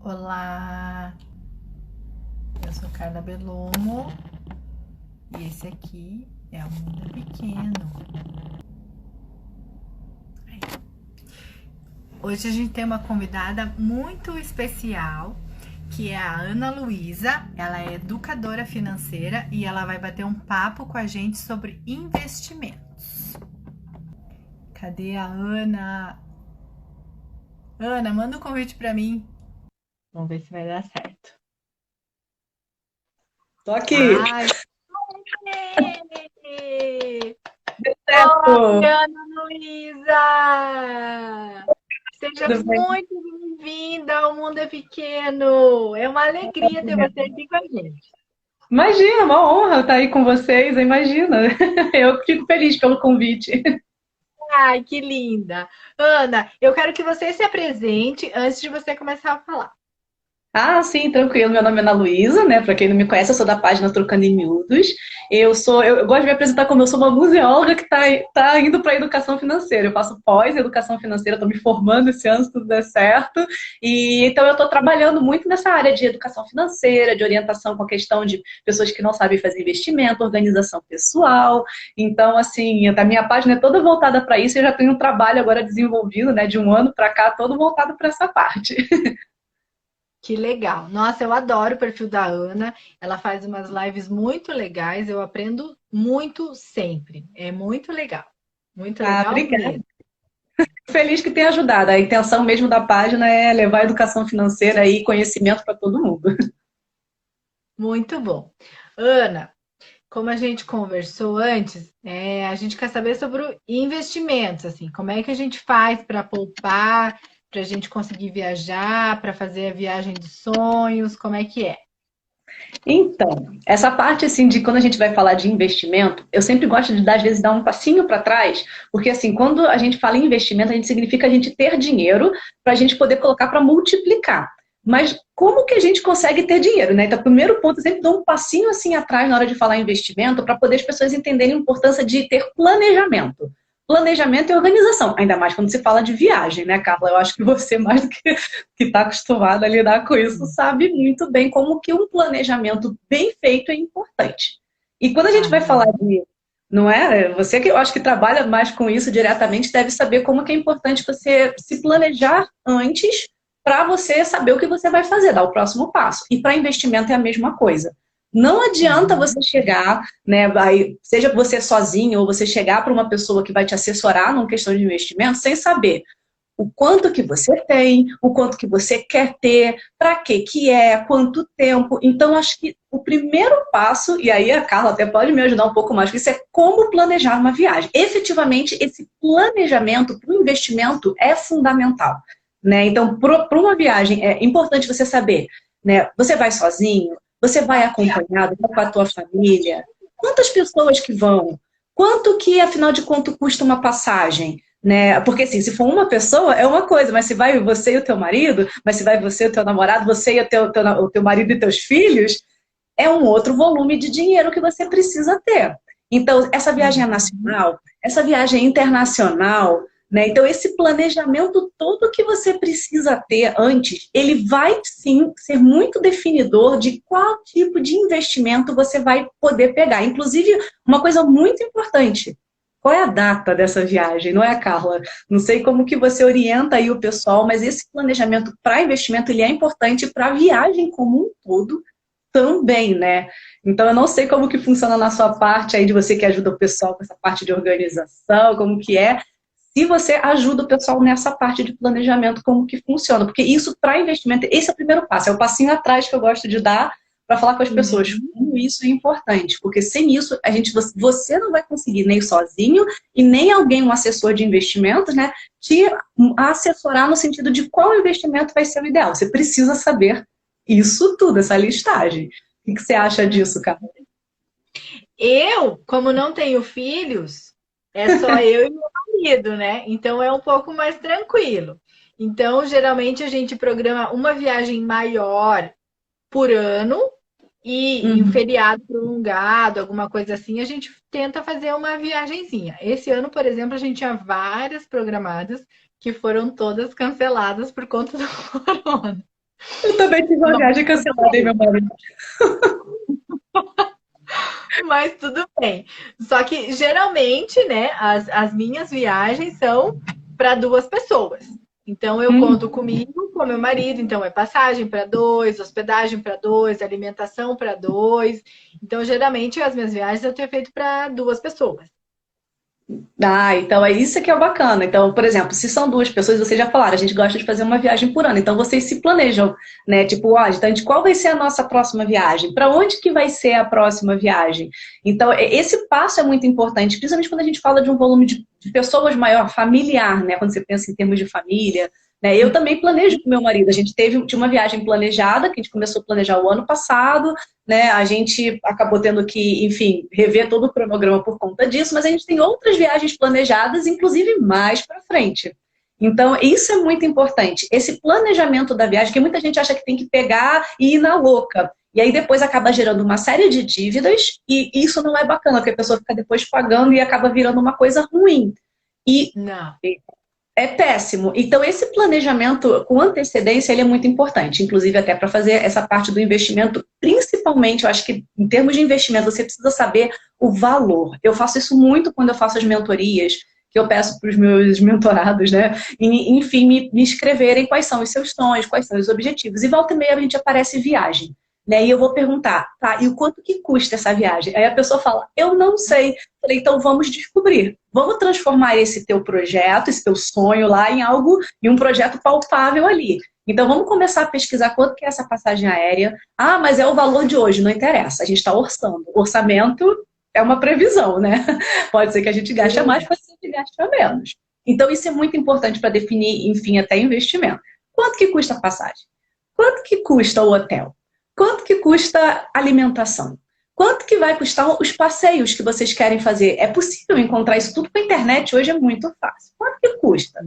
Olá, eu sou Carla Belomo e esse aqui é o Mundo é Pequeno. Hoje a gente tem uma convidada muito especial, que é a Ana Luísa. Ela é educadora financeira e ela vai bater um papo com a gente sobre investimentos. Cadê a Ana? Ana, manda um convite para mim. Vamos ver se vai dar certo. Tô aqui. Ai, oi, Certo. Ana Luísa! Seja Tudo bem? muito bem-vinda ao Mundo é Pequeno! É uma alegria ter você aqui com a gente. Imagina, uma honra estar aí com vocês, imagina. Eu fico feliz pelo convite. Ai, que linda! Ana, eu quero que você se apresente antes de você começar a falar. Ah, sim, tranquilo. Meu nome é Ana Luísa, né? Para quem não me conhece, eu sou da página Trocando em Miúdos. Eu gosto de me apresentar como eu sou uma museóloga que tá indo para a educação financeira. Eu faço pós-educação financeira, estou me formando esse ano, se tudo der certo. E então eu estou trabalhando muito nessa área de educação financeira, de orientação com a questão de pessoas que não sabem fazer investimento, organização pessoal. Então, assim, a minha página é toda voltada para isso. Eu já tenho um trabalho agora desenvolvido, né? De um ano para cá, todo voltado para essa parte. Que legal! Nossa, eu adoro o perfil da Ana. Ela faz umas lives muito legais. Eu aprendo muito sempre. É muito Ah, legal obrigada. mesmo. Feliz que tenha ajudado. A intenção mesmo da página é levar a educação financeira e conhecimento para todo mundo. Muito bom. Ana, como a gente conversou antes, a gente quer saber sobre o investimentos, assim, como é que a gente faz para poupar, para a gente conseguir viajar, para fazer a viagem dos sonhos, como é que é? Então, essa parte assim de quando a gente vai falar de investimento, eu sempre gosto de dar, às vezes dar um passinho para trás, porque assim, quando a gente fala em investimento, a gente significa a gente ter dinheiro para a gente poder colocar para multiplicar. Mas como que a gente consegue ter dinheiro, né? Então, o primeiro ponto, eu sempre dou um passinho assim atrás na hora de falar em investimento, para poder as pessoas entenderem a importância de ter planejamento. Planejamento e organização, ainda mais quando se fala de viagem, né, Carla? Eu acho que você, mais do que está acostumada a lidar com isso, sabe muito bem como que um planejamento bem feito é importante. E quando a gente vai falar Ah, de, não é? Você que eu acho que trabalha mais com isso diretamente deve saber como que é importante você se planejar antes para você saber o que você vai fazer, dar o próximo passo. E para investimento é a mesma coisa. Não adianta sim. você chegar, né, seja você sozinho ou você chegar para uma pessoa que vai te assessorar numa questão de investimento sem saber o quanto que você tem, o quanto que você quer ter, para que é, quanto tempo. Então, acho que o primeiro passo, e aí a Carla até pode me ajudar um pouco mais, isso é como planejar uma viagem. Efetivamente, esse planejamento para o investimento é fundamental. Né? Então, para uma viagem, é importante você saber, né? Você vai sozinho? Você vai acompanhado? Vai com a tua família? Quantas pessoas que vão? Quanto que, afinal de contas, custa uma passagem? Né? Porque assim, se for uma pessoa, é uma coisa, mas se vai você e o teu marido, mas se vai você e o teu namorado, você e o teu marido e teus filhos, é um outro volume de dinheiro que você precisa ter. Então, essa viagem é Uhum. nacional, essa viagem é internacional, né? Então, esse planejamento todo que você precisa ter antes, ele vai sim ser muito definidor de qual tipo de investimento você vai poder pegar. Inclusive, uma coisa muito importante, qual é a data dessa viagem, não é, Carla? Não sei como que você orienta aí o pessoal, mas esse planejamento para investimento ele é importante para a viagem como um todo também, né? Então eu não sei como que funciona na sua parte aí de você que ajuda o pessoal com essa parte de organização, como que é. Se você ajuda o pessoal nessa parte de planejamento, como que funciona? Porque isso para investimento, esse é o primeiro passo, é o passinho atrás que eu gosto de dar para falar com as pessoas Uhum. como isso é importante, porque sem isso você não vai conseguir nem sozinho e nem alguém, um assessor de investimentos, né, te assessorar no sentido de qual investimento vai ser o ideal. Você precisa saber isso tudo, essa listagem. O que você acha disso, cara? Eu, como não tenho filhos, é só eu e meu marido, né? Então é um pouco mais tranquilo. Então, geralmente a gente programa uma viagem maior por ano e em um Uhum. feriado prolongado, alguma coisa assim, a gente tenta fazer uma viagenzinha. Esse ano, por exemplo, a gente tinha várias programadas que foram todas canceladas por conta do corona. Eu também tive uma viagem cancelada, hein, meu marido? Mas tudo bem. Só que geralmente, né, as minhas viagens são para duas pessoas. Então eu Hum. conto comigo, com meu marido, então é passagem para dois, hospedagem para dois, alimentação para dois. Então geralmente as minhas viagens eu tenho feito para duas pessoas. Ah, então é isso que é bacana. Então, por exemplo, se são duas pessoas, vocês já falaram, a gente gosta de fazer uma viagem por ano. Então, vocês se planejam, né? Tipo, ó, então, de qual vai ser a nossa próxima viagem? Para onde que vai ser a próxima viagem? Então, esse passo é muito importante, principalmente quando a gente fala de um volume de pessoas maior, familiar, né? Quando você pensa em termos de família, né? Eu também planejo com meu marido. A gente tinha uma viagem planejada, que a gente começou a planejar o ano passado, né? A gente acabou tendo que, enfim, rever todo o cronograma por conta disso, mas a gente tem outras viagens planejadas, inclusive mais para frente. Então, isso é muito importante. Esse planejamento da viagem, que muita gente acha que tem que pegar e ir na louca. E aí depois acaba gerando uma série de dívidas, e isso não é bacana, porque a pessoa fica depois pagando e acaba virando uma coisa ruim. E Não. é péssimo. Então, esse planejamento com antecedência, ele é muito importante, inclusive até para fazer essa parte do investimento, principalmente, eu acho que em termos de investimento, você precisa saber o valor. Eu faço isso muito quando eu faço as mentorias, que eu peço para os meus mentorados, né? E, enfim, me escreverem quais são os seus sonhos, quais são os objetivos. E volta e meia a gente aparece viagem. Né? E eu vou perguntar, tá, e o quanto que custa essa viagem? Aí a pessoa fala, eu não sei. Falei, então vamos descobrir. Vamos transformar esse teu projeto, esse teu sonho lá em algo, em um projeto palpável ali. Então vamos começar a pesquisar quanto que é essa passagem aérea. Ah, mas é o valor de hoje, não interessa. A gente está orçando. Orçamento é uma previsão, né? Pode ser que a gente gaste mais, pode ser que gaste menos. Então isso é muito importante para definir, enfim, até investimento. Quanto que custa a passagem? Quanto que custa o hotel? Quanto que custa a alimentação? Quanto que vai custar os passeios que vocês querem fazer? É possível encontrar isso tudo com a internet, hoje é muito fácil. Quanto que custa?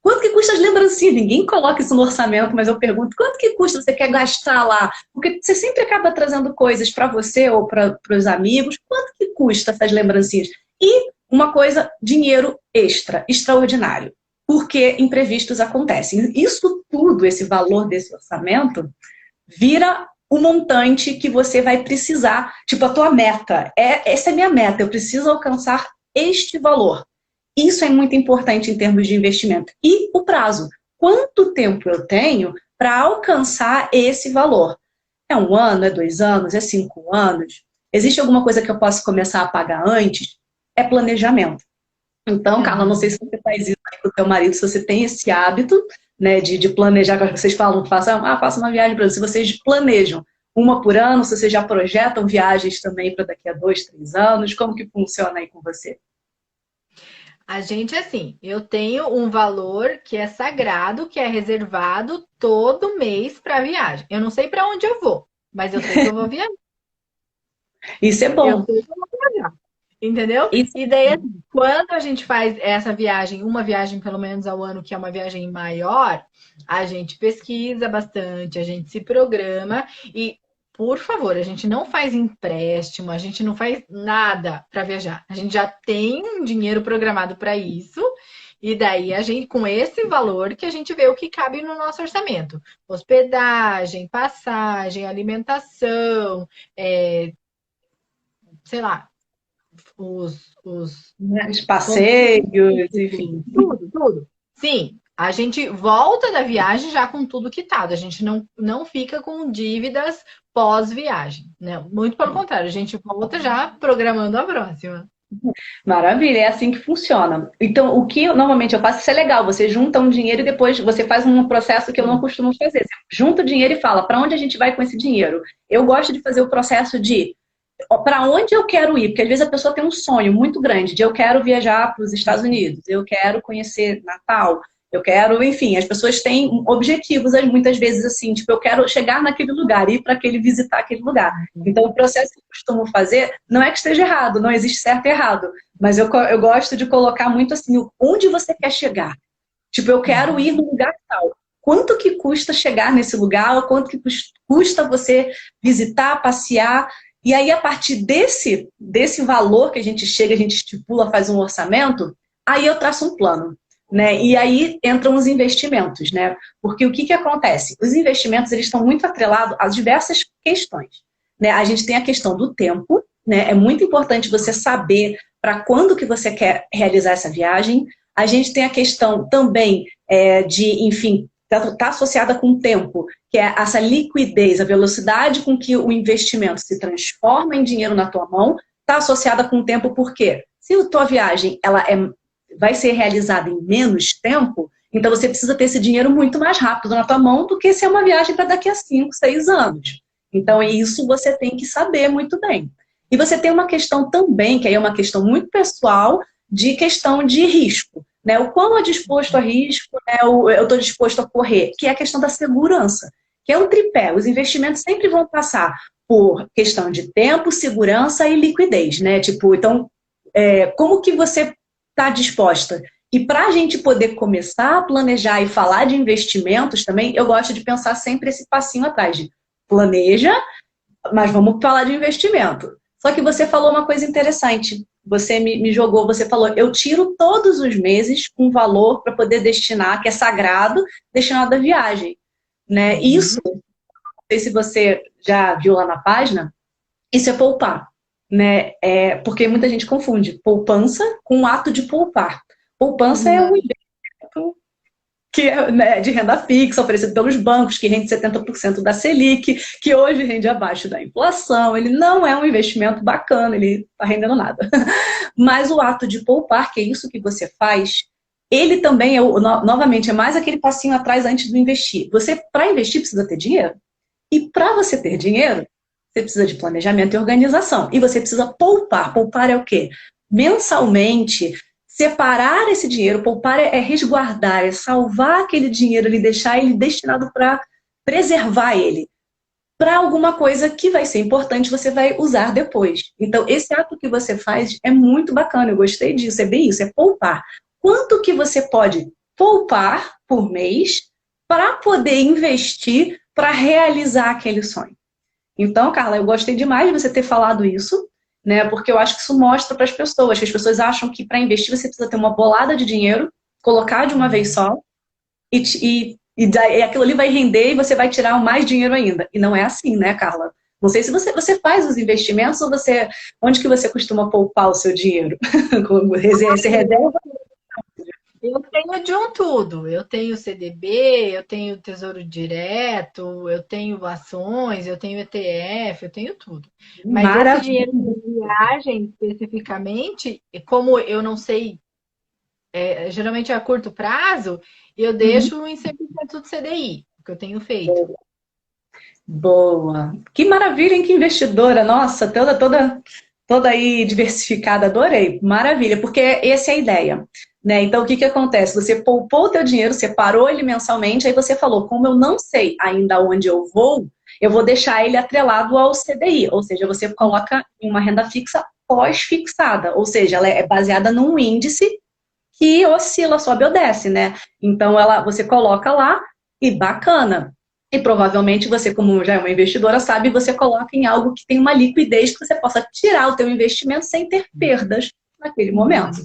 Quanto que custa as lembrancinhas? Ninguém coloca isso no orçamento, mas eu pergunto, quanto que custa você quer gastar lá? Porque você sempre acaba trazendo coisas para você ou para os amigos. Quanto que custa essas lembrancinhas? E uma coisa, dinheiro extra, extraordinário. Porque imprevistos acontecem. Isso tudo, esse valor desse orçamento, vira o montante que você vai precisar, tipo a tua meta. Essa é a minha meta, eu preciso alcançar este valor. Isso é muito importante em termos de investimento. E o prazo. Quanto tempo eu tenho para alcançar esse valor? É 1 ano, é 2 anos, é 5 anos? Existe alguma coisa que eu possa começar a pagar antes? É planejamento. Então, Carla, não sei se você faz isso aí com o teu marido, se você tem esse hábito, né, de planejar, que vocês falam, faça uma viagem para você. Se vocês planejam uma por ano, se vocês já projetam viagens também para daqui a 2, 3 anos, como que funciona aí com você? A gente, assim, eu tenho um valor que é sagrado, que é reservado todo mês para viagem. Eu não sei para onde eu vou, mas eu sei que eu vou viajar. Isso é Eu bom. sei que eu vou viajar. Entendeu? Isso. E daí, assim, quando a gente faz essa viagem, uma viagem pelo menos ao ano, que é uma viagem maior, a gente pesquisa bastante, a gente se programa e, por favor, a gente não faz empréstimo, a gente não faz nada para viajar. A gente já tem um dinheiro programado para isso. E daí a gente, com esse valor, que a gente vê o que cabe no nosso orçamento. Hospedagem, passagem, alimentação, sei lá, os Os passeios, enfim. tudo. Sim, a gente volta da viagem já com tudo quitado. A gente não fica com dívidas pós-viagem, né? Muito pelo contrário, a gente volta já programando a próxima. Maravilha, é assim que funciona. Então, o que normalmente eu faço, isso é legal, você junta um dinheiro e depois você faz um processo que eu não costumo fazer. Você junta o dinheiro e fala, para onde a gente vai com esse dinheiro? Eu gosto de fazer o processo de para onde eu quero ir, porque às vezes a pessoa tem um sonho muito grande de eu quero viajar para os Estados Unidos, eu quero conhecer Natal, eu quero, enfim, as pessoas têm objetivos muitas vezes assim, tipo, eu quero chegar naquele lugar, ir para visitar aquele lugar. Então o processo que eu costumo fazer não é que esteja errado, não existe certo e errado, mas eu gosto de colocar muito assim, onde você quer chegar? Tipo, eu quero ir no lugar tal. Quanto que custa chegar nesse lugar? Ou quanto que custa você visitar, passear? E aí, a partir desse valor que a gente chega, a gente estipula, faz um orçamento, aí eu traço um plano. né? E aí entram os investimentos, né? Porque o que que acontece? Os investimentos, eles estão muito atrelados a diversas questões, né? A gente tem a questão do tempo, né? É muito importante você saber para quando que você quer realizar essa viagem. A gente tem a questão também de, enfim, está associada com o tempo, que é essa liquidez, a velocidade com que o investimento se transforma em dinheiro na tua mão, está associada com o tempo, por quê? Se a tua viagem vai ser realizada em menos tempo, então você precisa ter esse dinheiro muito mais rápido na tua mão do que se é uma viagem para daqui a 5, 6 anos. Então, isso você tem que saber muito bem. E você tem uma questão também, que aí é uma questão muito pessoal, de questão de risco, né? O quão é disposto a risco, né? Eu estou disposto a correr, que é a questão da segurança, que é um tripé. Os investimentos sempre vão passar por questão de tempo, segurança e liquidez, né? Tipo, então, como que você está disposta? E para a gente poder começar a planejar e falar de investimentos também, eu gosto de pensar sempre esse passinho atrás de planeja, mas vamos falar de investimento. Só que você falou uma coisa interessante. Você me jogou, você falou, eu tiro todos os meses um valor para poder destinar, que é sagrado, destinado à viagem, né? Isso, não sei se você já viu lá na página, isso é poupar, né? Porque muita gente confunde poupança com o ato de poupar. Poupança é um investimento que é, né, de renda fixa, oferecido pelos bancos, que rende 70% da Selic, que hoje rende abaixo da inflação. Ele não é um investimento bacana, ele não está rendendo nada. Mas o ato de poupar, que é isso que você faz, ele também, novamente, é mais aquele passinho atrás antes do investir. Você, para investir, precisa ter dinheiro. E para você ter dinheiro, você precisa de planejamento e organização. E você precisa poupar. Poupar é o quê? Mensalmente, separar esse dinheiro, poupar é resguardar, é salvar aquele dinheiro ali, deixar ele destinado para preservar ele para alguma coisa que vai ser importante, você vai usar depois. Então, esse ato que você faz é muito bacana, eu gostei disso, é bem isso, é poupar. Quanto que você pode poupar por mês para poder investir para realizar aquele sonho? Então, Carla, eu gostei demais de você ter falado isso, né? Porque eu acho que isso mostra para as pessoas, que as pessoas acham que para investir você precisa ter uma bolada de dinheiro, colocar de uma vez só, e aquilo ali vai render e você vai tirar mais dinheiro ainda. E não é assim, né, Carla? Não sei se você faz os investimentos ou onde que você costuma poupar o seu dinheiro? Você reserva? Eu tenho de um tudo. Eu tenho CDB, eu tenho Tesouro Direto, eu tenho ações, eu tenho ETF, eu tenho tudo. Mas esse dinheiro de viagem, especificamente, como eu não sei, geralmente é a curto prazo, eu deixo em 100% do CDI, o que eu tenho feito. Boa. Que maravilha, hein? Que investidora. Nossa, toda aí diversificada. Adorei. Maravilha, porque essa é a ideia. Né? Então, o que acontece? Você poupou o teu dinheiro, separou ele mensalmente, aí você falou, como eu não sei ainda onde eu vou deixar ele atrelado ao CDI, ou seja, você coloca em uma renda fixa pós-fixada, ou seja, ela é baseada num índice que oscila, sobe ou desce, né? Então, você coloca lá e bacana. E provavelmente você, como já é uma investidora, sabe, você coloca em algo que tem uma liquidez que você possa tirar o teu investimento sem ter perdas naquele momento.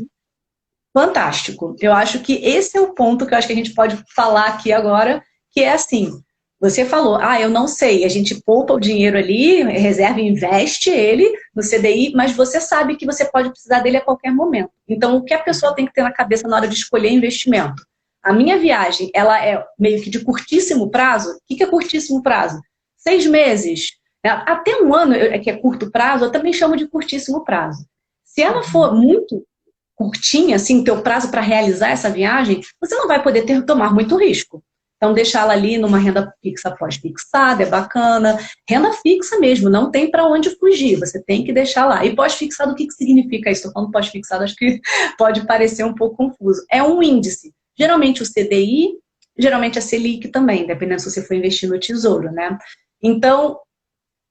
Fantástico. Eu acho que esse é o ponto que eu acho que a gente pode falar aqui agora, que é assim, você falou, eu não sei, a gente poupa o dinheiro ali, reserva e investe ele no CDI, mas você sabe que você pode precisar dele a qualquer momento. Então, o que a pessoa tem que ter na cabeça na hora de escolher investimento? A minha viagem, ela é meio que de curtíssimo prazo. O que é curtíssimo prazo? 6 meses. Até 1 ano, que é curto prazo, eu também chamo de curtíssimo prazo. Se ela for muito curtinha, assim, teu prazo para realizar essa viagem, você não vai poder tomar muito risco. Então, deixá-la ali numa renda fixa pós-fixada, é bacana. Renda fixa mesmo, não tem para onde fugir, você tem que deixar lá. E pós-fixado, o que significa isso? Estou falando pós-fixado, acho que pode parecer um pouco confuso. É um índice. Geralmente o CDI, geralmente a Selic também, dependendo se você for investir no Tesouro, né? Então,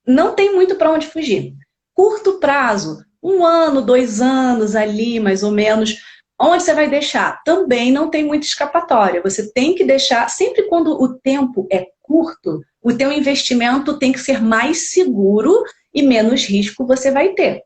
não tem muito para onde fugir. Curto prazo, 1 ano, 2 anos ali, mais ou menos. Onde você vai deixar? Também não tem muita escapatória. Você tem que deixar, sempre quando o tempo é curto, o teu investimento tem que ser mais seguro e menos risco você vai ter.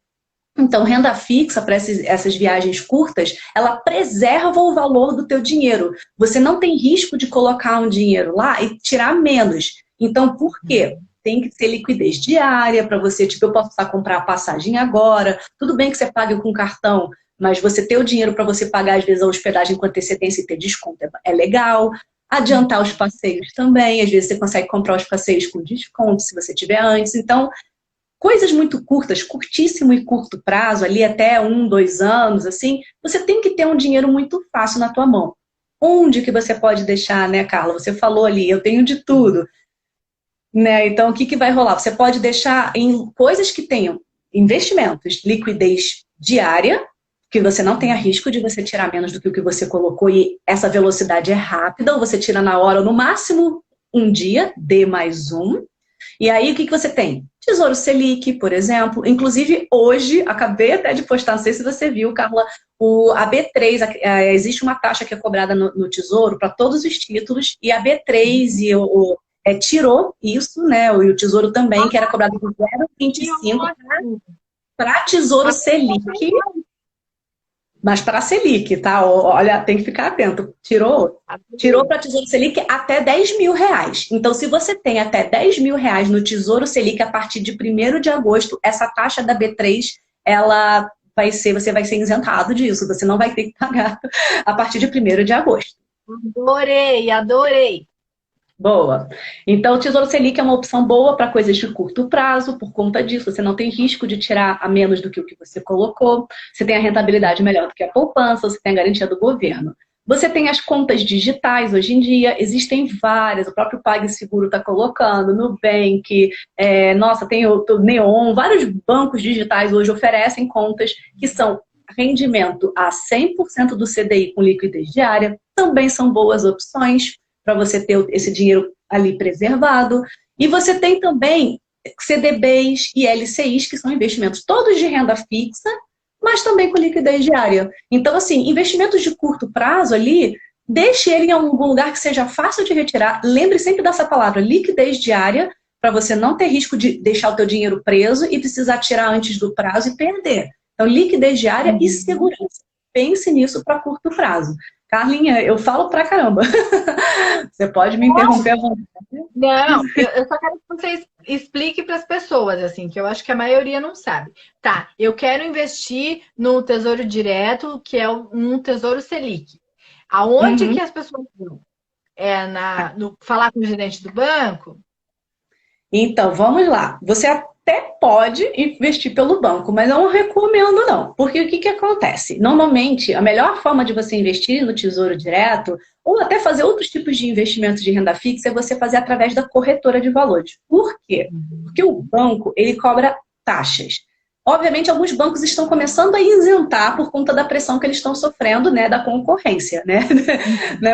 Então, renda fixa para essas viagens curtas, ela preserva o valor do teu dinheiro. Você não tem risco de colocar um dinheiro lá e tirar menos. Então, por quê? Tem que ter liquidez diária para você, tipo, eu posso comprar a passagem agora, tudo bem que você pague com cartão, mas você ter o dinheiro para você pagar, às vezes, a hospedagem com antecedência e ter desconto é legal. Adiantar os passeios também, às vezes você consegue comprar os passeios com desconto, se você tiver antes. Então, coisas muito curtas, curtíssimo e curto prazo, ali até 1, 2 anos, assim, você tem que ter um dinheiro muito fácil na tua mão. Onde que você pode deixar, né, Carla? Você falou ali, eu tenho de tudo. Né? Então, o que vai rolar? Você pode deixar em coisas que tenham investimentos, liquidez diária, que você não tenha risco de você tirar menos do que o que você colocou e essa velocidade é rápida, ou você tira na hora, ou no máximo um dia, D mais um. E aí, o que você tem? Tesouro Selic, por exemplo. Inclusive, hoje, acabei até de postar, não sei se você viu, Carla, a B3, existe uma taxa que é cobrada no Tesouro para todos os títulos, e a B3 e tirou isso, né? E o Tesouro também, que era cobrado por 0,25 para Tesouro Selic, mas para Selic, tá? Olha, tem que ficar atento. Tirou para Tesouro Selic até 10 mil reais. Então, se você tem até 10 mil reais no Tesouro Selic a partir de 1º de agosto, essa taxa da B3, ela você vai ser isentado disso. Você não vai ter que pagar a partir de 1º de agosto. Adorei, adorei. Boa. Então, o Tesouro Selic é uma opção boa para coisas de curto prazo, por conta disso. Você não tem risco de tirar a menos do que o que você colocou. Você tem a rentabilidade melhor do que a poupança, você tem a garantia do governo. Você tem as contas digitais hoje em dia, existem várias, o próprio PagSeguro está colocando, Nubank, nossa, tem o Neon, vários bancos digitais hoje oferecem contas que são rendimento a 100% do CDI com liquidez diária, também são boas opções para você ter esse dinheiro ali preservado. E você tem também CDBs e LCIs, que são investimentos todos de renda fixa, mas também com liquidez diária. Então, assim, investimentos de curto prazo ali, deixe ele em algum lugar que seja fácil de retirar. Lembre sempre dessa palavra, liquidez diária, para você não ter risco de deixar o teu dinheiro preso e precisar tirar antes do prazo e perder. Então, liquidez diária e segurança. Pense nisso para curto prazo. Carlinha, eu falo pra caramba. Você pode me interromper à vontade. Não, eu só quero que você explique para as pessoas, assim, que eu acho que a maioria não sabe. Tá, eu quero investir no Tesouro Direto, que é um Tesouro Selic. Aonde que as pessoas vão? Falar com o gerente do banco? Então, vamos lá. Você até pode investir pelo banco, mas não recomendo não. Porque o que acontece? Normalmente, a melhor forma de você investir no Tesouro Direto, ou até fazer outros tipos de investimentos de renda fixa, é você fazer através da corretora de valores. Por quê? Porque o banco, ele cobra taxas. Obviamente, alguns bancos estão começando a isentar por conta da pressão que eles estão sofrendo, né, da concorrência, né?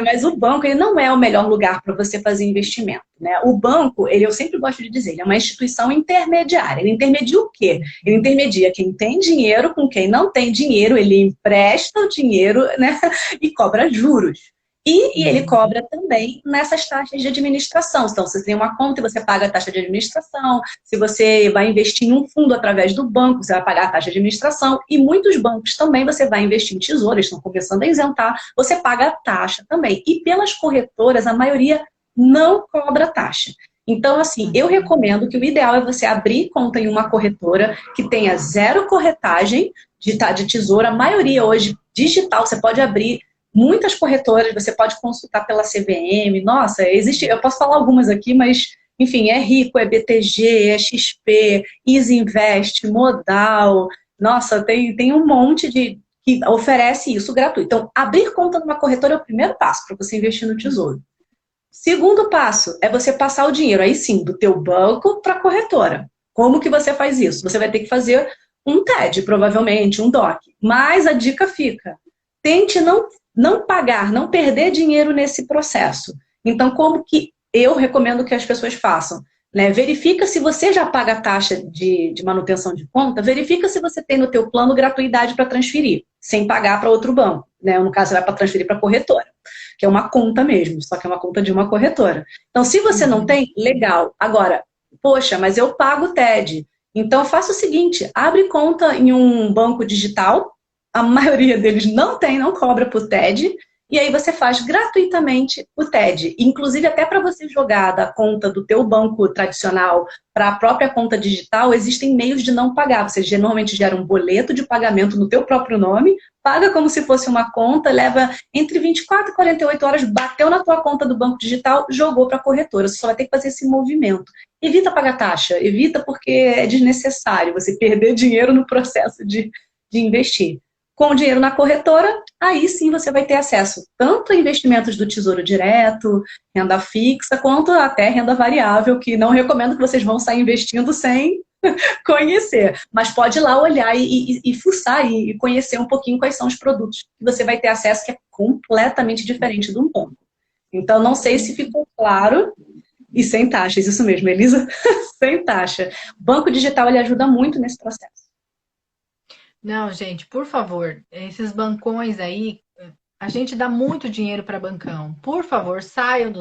Mas o banco, ele não é o melhor lugar para você fazer investimento, né? O banco, eu sempre gosto de dizer, ele é uma instituição intermediária. Ele intermedia o quê? Ele intermedia quem tem dinheiro com quem não tem dinheiro, ele empresta o dinheiro, né, e cobra juros. E ele cobra também nessas taxas de administração. Então, se você tem uma conta, você paga a taxa de administração. Se você vai investir em um fundo através do banco, você vai pagar a taxa de administração. E muitos bancos também você vai investir em tesouro, eles estão começando a isentar, você paga a taxa também. E pelas corretoras, a maioria não cobra taxa. Então, assim, eu recomendo que o ideal é você abrir conta em uma corretora que tenha 0 corretagem de tesouro. A maioria hoje digital, você pode abrir muitas corretoras, você pode consultar pela CVM, nossa, existe, eu posso falar algumas aqui, mas, enfim, é Rico, é BTG, é XP, Easy Invest, Modal, nossa, tem um monte que oferece isso gratuito. Então, abrir conta numa corretora é o primeiro passo para você investir no tesouro. Segundo passo é você passar o dinheiro, aí sim, do teu banco para a corretora. Como que você faz isso? Você vai ter que fazer um TED, provavelmente, um DOC. Mas a dica fica, tente não pagar, não perder dinheiro nesse processo. Então, como que eu recomendo que as pessoas façam? Né? Verifica se você já paga a taxa de manutenção de conta, verifica se você tem no teu plano gratuidade para transferir, sem pagar para outro banco. Né? No caso, você vai para transferir para a corretora, que é uma conta mesmo, só que é uma conta de uma corretora. Então, se você não tem, legal. Agora, poxa, mas eu pago o TED, Então, faça o seguinte, abre conta em um banco digital, a maioria deles não cobra por TED, e aí você faz gratuitamente o TED. Inclusive, até para você jogar da conta do teu banco tradicional para a própria conta digital, existem meios de não pagar. Você normalmente gera um boleto de pagamento no teu próprio nome, paga como se fosse uma conta, leva entre 24 e 48 horas, bateu na tua conta do banco digital, jogou para a corretora. Você só vai ter que fazer esse movimento. Evita pagar taxa, evita porque é desnecessário você perder dinheiro no processo de investir. Com o dinheiro na corretora, aí sim você vai ter acesso tanto a investimentos do Tesouro Direto, renda fixa, quanto até renda variável, que não recomendo que vocês vão sair investindo sem conhecer. Mas pode ir lá olhar e fuçar e conhecer um pouquinho quais são os produtos que você vai ter acesso, que é completamente diferente de um banco. Então, não sei se ficou claro. E sem taxas, isso mesmo, Elisa, sem taxa. O banco digital, ele ajuda muito nesse processo. Não, gente, por favor, esses bancões aí, a gente dá muito dinheiro para bancão. Por favor, saiam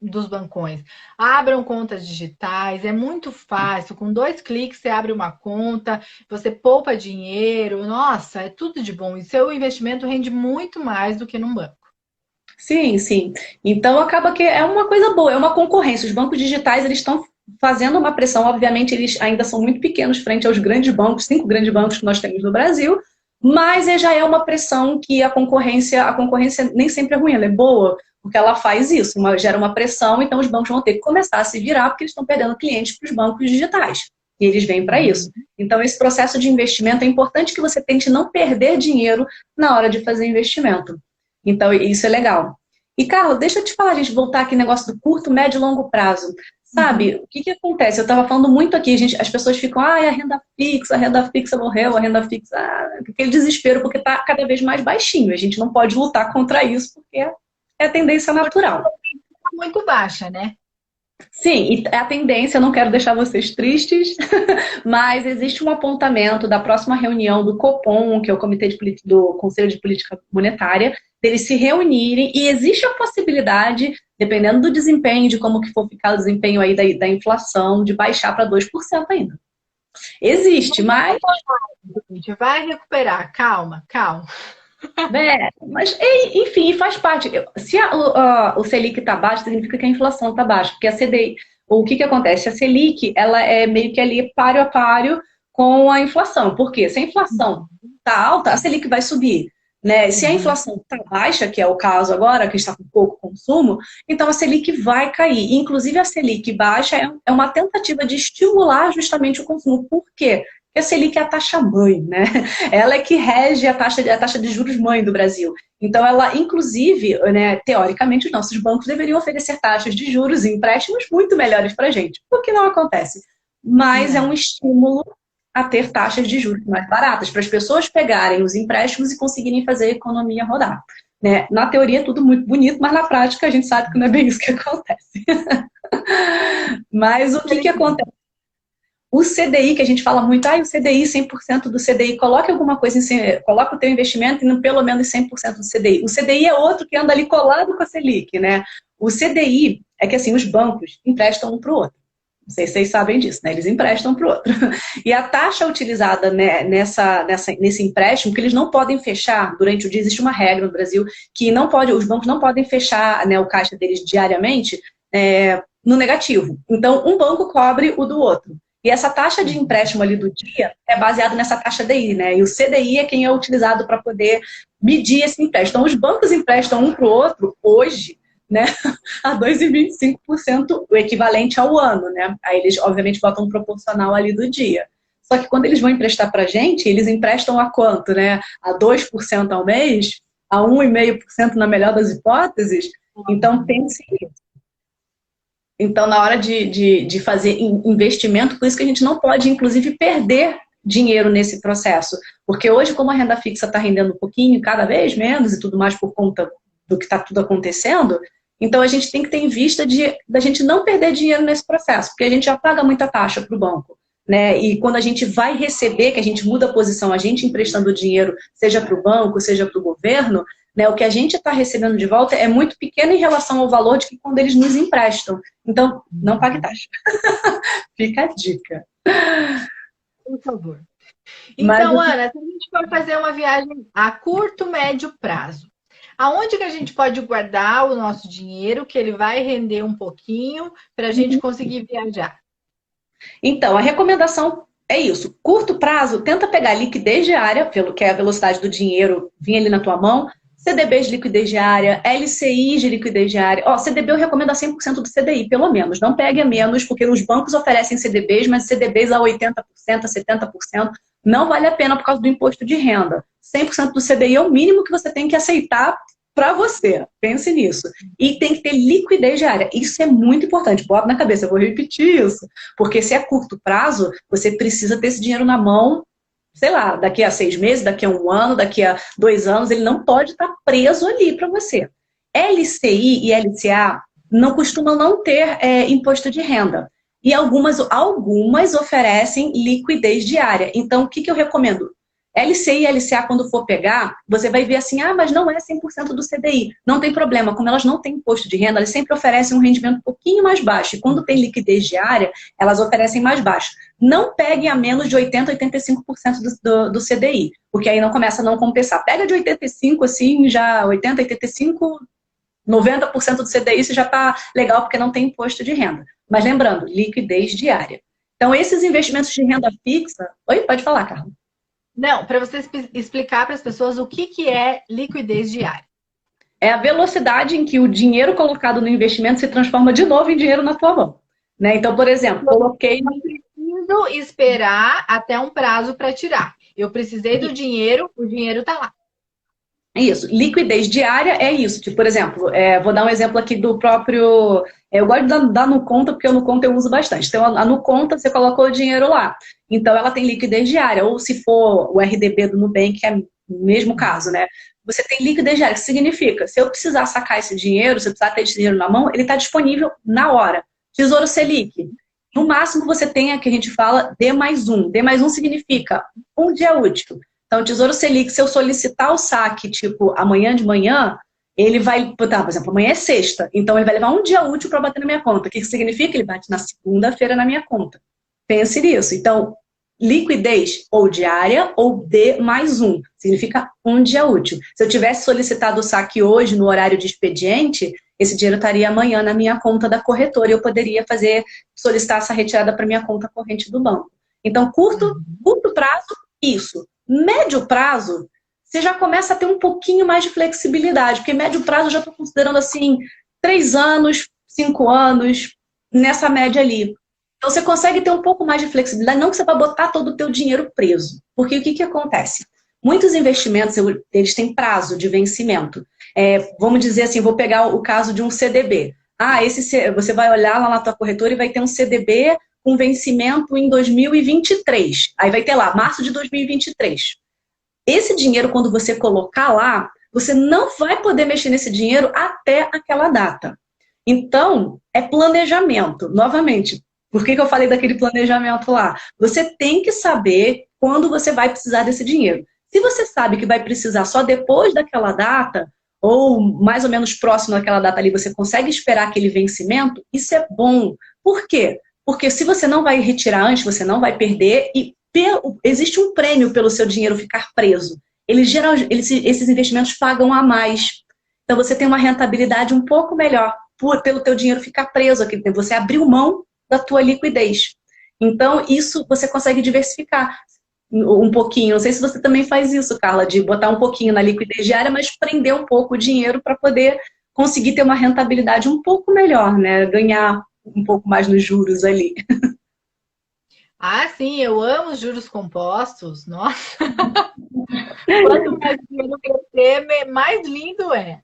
dos bancões. Abram contas digitais, é muito fácil. Com 2 cliques você abre uma conta, você poupa dinheiro. Nossa, é tudo de bom. E seu investimento rende muito mais do que num banco. Sim, sim. Então acaba que é uma coisa boa, é uma concorrência. Os bancos digitais, eles estão fazendo uma pressão, obviamente eles ainda são muito pequenos frente aos grandes bancos, 5 grandes bancos que nós temos no Brasil, mas já é uma pressão que a concorrência nem sempre é ruim, ela é boa, porque ela faz isso, gera uma pressão, então os bancos vão ter que começar a se virar, porque eles estão perdendo clientes para os bancos digitais, e eles vêm para isso. Então esse processo de investimento é importante que você tente não perder dinheiro na hora de fazer investimento. Então isso é legal. E, Carla, deixa eu te falar, a gente voltar aqui no negócio do curto, médio e longo prazo. Sabe, o que acontece? Eu estava falando muito aqui, as pessoas ficam, a renda fixa morreu, a renda fixa, aquele desespero, porque está cada vez mais baixinho. A gente não pode lutar contra isso, porque é a tendência natural. Muito baixa, né? Sim, e a tendência, eu não quero deixar vocês tristes, mas existe um apontamento da próxima reunião do Copom, que é o do Conselho de Política Monetária, deles se reunirem, e existe a possibilidade, dependendo do desempenho, de como que for ficar o desempenho aí da inflação, de baixar para 2% ainda. Existe, mas... A gente vai recuperar, calma, calma. Mas, enfim, faz parte. Se o Selic está baixo, significa que a inflação está baixa, porque a CDI, o que acontece? A Selic, ela é meio que ali páreo a páreo com a inflação. Por quê? Se a inflação está alta, a Selic vai subir. Né? Se a inflação está baixa, que é o caso agora, que está com pouco consumo, então a Selic vai cair. Inclusive, a Selic baixa é uma tentativa de estimular justamente o consumo. Por quê? Porque a Selic é a taxa-mãe, né? Ela é que rege a taxa de juros-mãe do Brasil. Então, ela, inclusive, né, teoricamente, os nossos bancos deveriam oferecer taxas de juros e empréstimos muito melhores para a gente. O que não acontece? Mas é um estímulo a ter taxas de juros mais baratas, para as pessoas pegarem os empréstimos e conseguirem fazer a economia rodar. Né? Na teoria é tudo muito bonito, mas na prática a gente sabe que não é bem isso que acontece. Mas o que acontece? O CDI, que a gente fala muito, o CDI, 100% do CDI, coloque alguma coisa, coloca o teu investimento em pelo menos 100% do CDI. O CDI é outro que anda ali colado com a Selic, né? O CDI é que, assim, os bancos emprestam um para o outro. Não sei se vocês sabem disso, né? Eles emprestam para o outro. E a taxa utilizada, né, nesse empréstimo, que eles não podem fechar durante o dia, existe uma regra no Brasil que os bancos não podem fechar, né, o caixa deles diariamente no negativo. Então, um banco cobre o do outro. E essa taxa de empréstimo ali do dia é baseada nessa taxa DI, né? E o CDI é quem é utilizado para poder medir esse empréstimo. Então, os bancos emprestam um para o outro hoje, né, a 2,25%, o equivalente ao ano, né? Aí eles, obviamente, botam um proporcional ali do dia. Só que quando eles vão emprestar para a gente, eles emprestam a quanto, né? A 2% ao mês, a 1,5% na melhor das hipóteses. Então, pense nisso. Então, na hora de fazer investimento, por isso que a gente não pode, inclusive, perder dinheiro nesse processo. Porque hoje, como a renda fixa está rendendo um pouquinho, cada vez menos e tudo mais por conta do que está tudo acontecendo, então a gente tem que ter em vista da gente não perder dinheiro nesse processo, porque a gente já paga muita taxa para o banco. Né? E quando a gente vai receber, que a gente muda a posição, a gente emprestando dinheiro, seja para o banco, seja para o governo, né, o que a gente está recebendo de volta é muito pequeno em relação ao valor de que quando eles nos emprestam. Então, não pague taxa. Fica a dica. Por favor. Mas Então, Ana, se a gente for fazer uma viagem a curto, médio prazo, aonde que a gente pode guardar o nosso dinheiro, que ele vai render um pouquinho, para a gente conseguir viajar? então, a recomendação é isso. Curto prazo, tenta pegar liquidez diária, que é a velocidade do dinheiro vir ali na tua mão, CDBs de liquidez diária, LCIs de liquidez diária. Ó, CDB eu recomendo a 100% do CDI, pelo menos. Não pegue a menos, porque os bancos oferecem CDBs, mas CDBs a 80%, a 70%. Não vale a pena por causa do imposto de renda. 100% do CDI é o mínimo que você tem que aceitar para você. Pense nisso. E tem que ter liquidez diária. Isso é muito importante. Bota na cabeça, eu vou repetir isso. Porque se é curto prazo, você precisa ter esse dinheiro na mão, sei lá, daqui a 6 meses, daqui a 1 ano, daqui a 2 anos, ele não pode estar preso ali para você. LCI e LCA não costumam não ter imposto de renda. E algumas oferecem liquidez diária. Então, o que eu recomendo? LCI e LCA, quando for pegar, você vai ver assim, mas não é 100% do CDI. Não tem problema, como elas não têm imposto de renda, elas sempre oferecem um rendimento um pouquinho mais baixo. E quando tem liquidez diária, elas oferecem mais baixo. Não pegue a menos de 80%, 85% do CDI, porque aí não começa a não compensar. Pega de 85%, assim, já 80%, 85%, 90% do CDI, isso já está legal, porque não tem imposto de renda. Mas lembrando, liquidez diária. Então, esses investimentos de renda fixa... Oi, pode falar, Carla. Não, para você explicar para as pessoas o que é liquidez diária. É a velocidade em que o dinheiro colocado no investimento se transforma de novo em dinheiro na tua mão. Né? Então, por exemplo, coloquei... Não preciso esperar até um prazo para tirar. Eu precisei do dinheiro, o dinheiro está lá. Isso, liquidez diária é isso. Tipo, por exemplo, vou dar um exemplo aqui do próprio... Eu gosto de dar no conta, porque no conta eu uso bastante. Então, a no conta, você colocou o dinheiro lá. Então, ela tem liquidez diária. Ou se for o RDB do Nubank, é o mesmo caso, né? Você tem liquidez diária, que significa, se eu precisar sacar esse dinheiro, se eu precisar ter esse dinheiro na mão, ele está disponível na hora. Tesouro Selic. No máximo, você tem a que a gente fala D+1. D+1 significa um dia útil. Então, o Tesouro Selic, se eu solicitar o saque, tipo, amanhã de manhã, ele vai, por exemplo, amanhã é sexta, então ele vai levar um dia útil para bater na minha conta. O que significa? Ele bate na segunda-feira na minha conta. Pense nisso. Então, liquidez ou diária ou D+1, significa um dia útil. Se eu tivesse solicitado o saque hoje, no horário de expediente, esse dinheiro estaria amanhã na minha conta da corretora e eu poderia solicitar essa retirada para minha conta corrente do banco. Então, curto prazo, isso. Médio prazo, você já começa a ter um pouquinho mais de flexibilidade, porque médio prazo eu já estou considerando assim, 3 anos, 5 anos, nessa média ali. Então você consegue ter um pouco mais de flexibilidade, não que você vai botar todo o teu dinheiro preso. Porque o que acontece? Muitos investimentos, eles têm prazo de vencimento. Vamos dizer assim, vou pegar o caso de um CDB. Você vai olhar lá na tua corretora e vai ter um CDB com vencimento em 2023. Aí vai ter lá, março de 2023. Esse dinheiro, quando você colocar lá, você não vai poder mexer nesse dinheiro até aquela data. Então, é planejamento. Novamente, por que eu falei daquele planejamento lá? Você tem que saber quando você vai precisar desse dinheiro. Se você sabe que vai precisar só depois daquela data, ou mais ou menos próximo daquela data ali, você consegue esperar aquele vencimento, isso é bom. Por quê? Porque se você não vai retirar antes, você não vai perder e existe um prêmio pelo seu dinheiro ficar preso. Esses investimentos pagam a mais. Então você tem uma rentabilidade um pouco melhor pelo teu dinheiro ficar preso aqui. Você abriu mão da tua liquidez. Então isso você consegue diversificar um pouquinho. Não sei se você também faz isso, Carla, de botar um pouquinho na liquidez diária, mas prender um pouco o dinheiro para poder conseguir ter uma rentabilidade um pouco melhor, né? Ganhar um pouco mais nos juros ali. Ah, sim, eu amo os juros compostos. Nossa! Quanto mais dinheiro crescer, mais lindo é.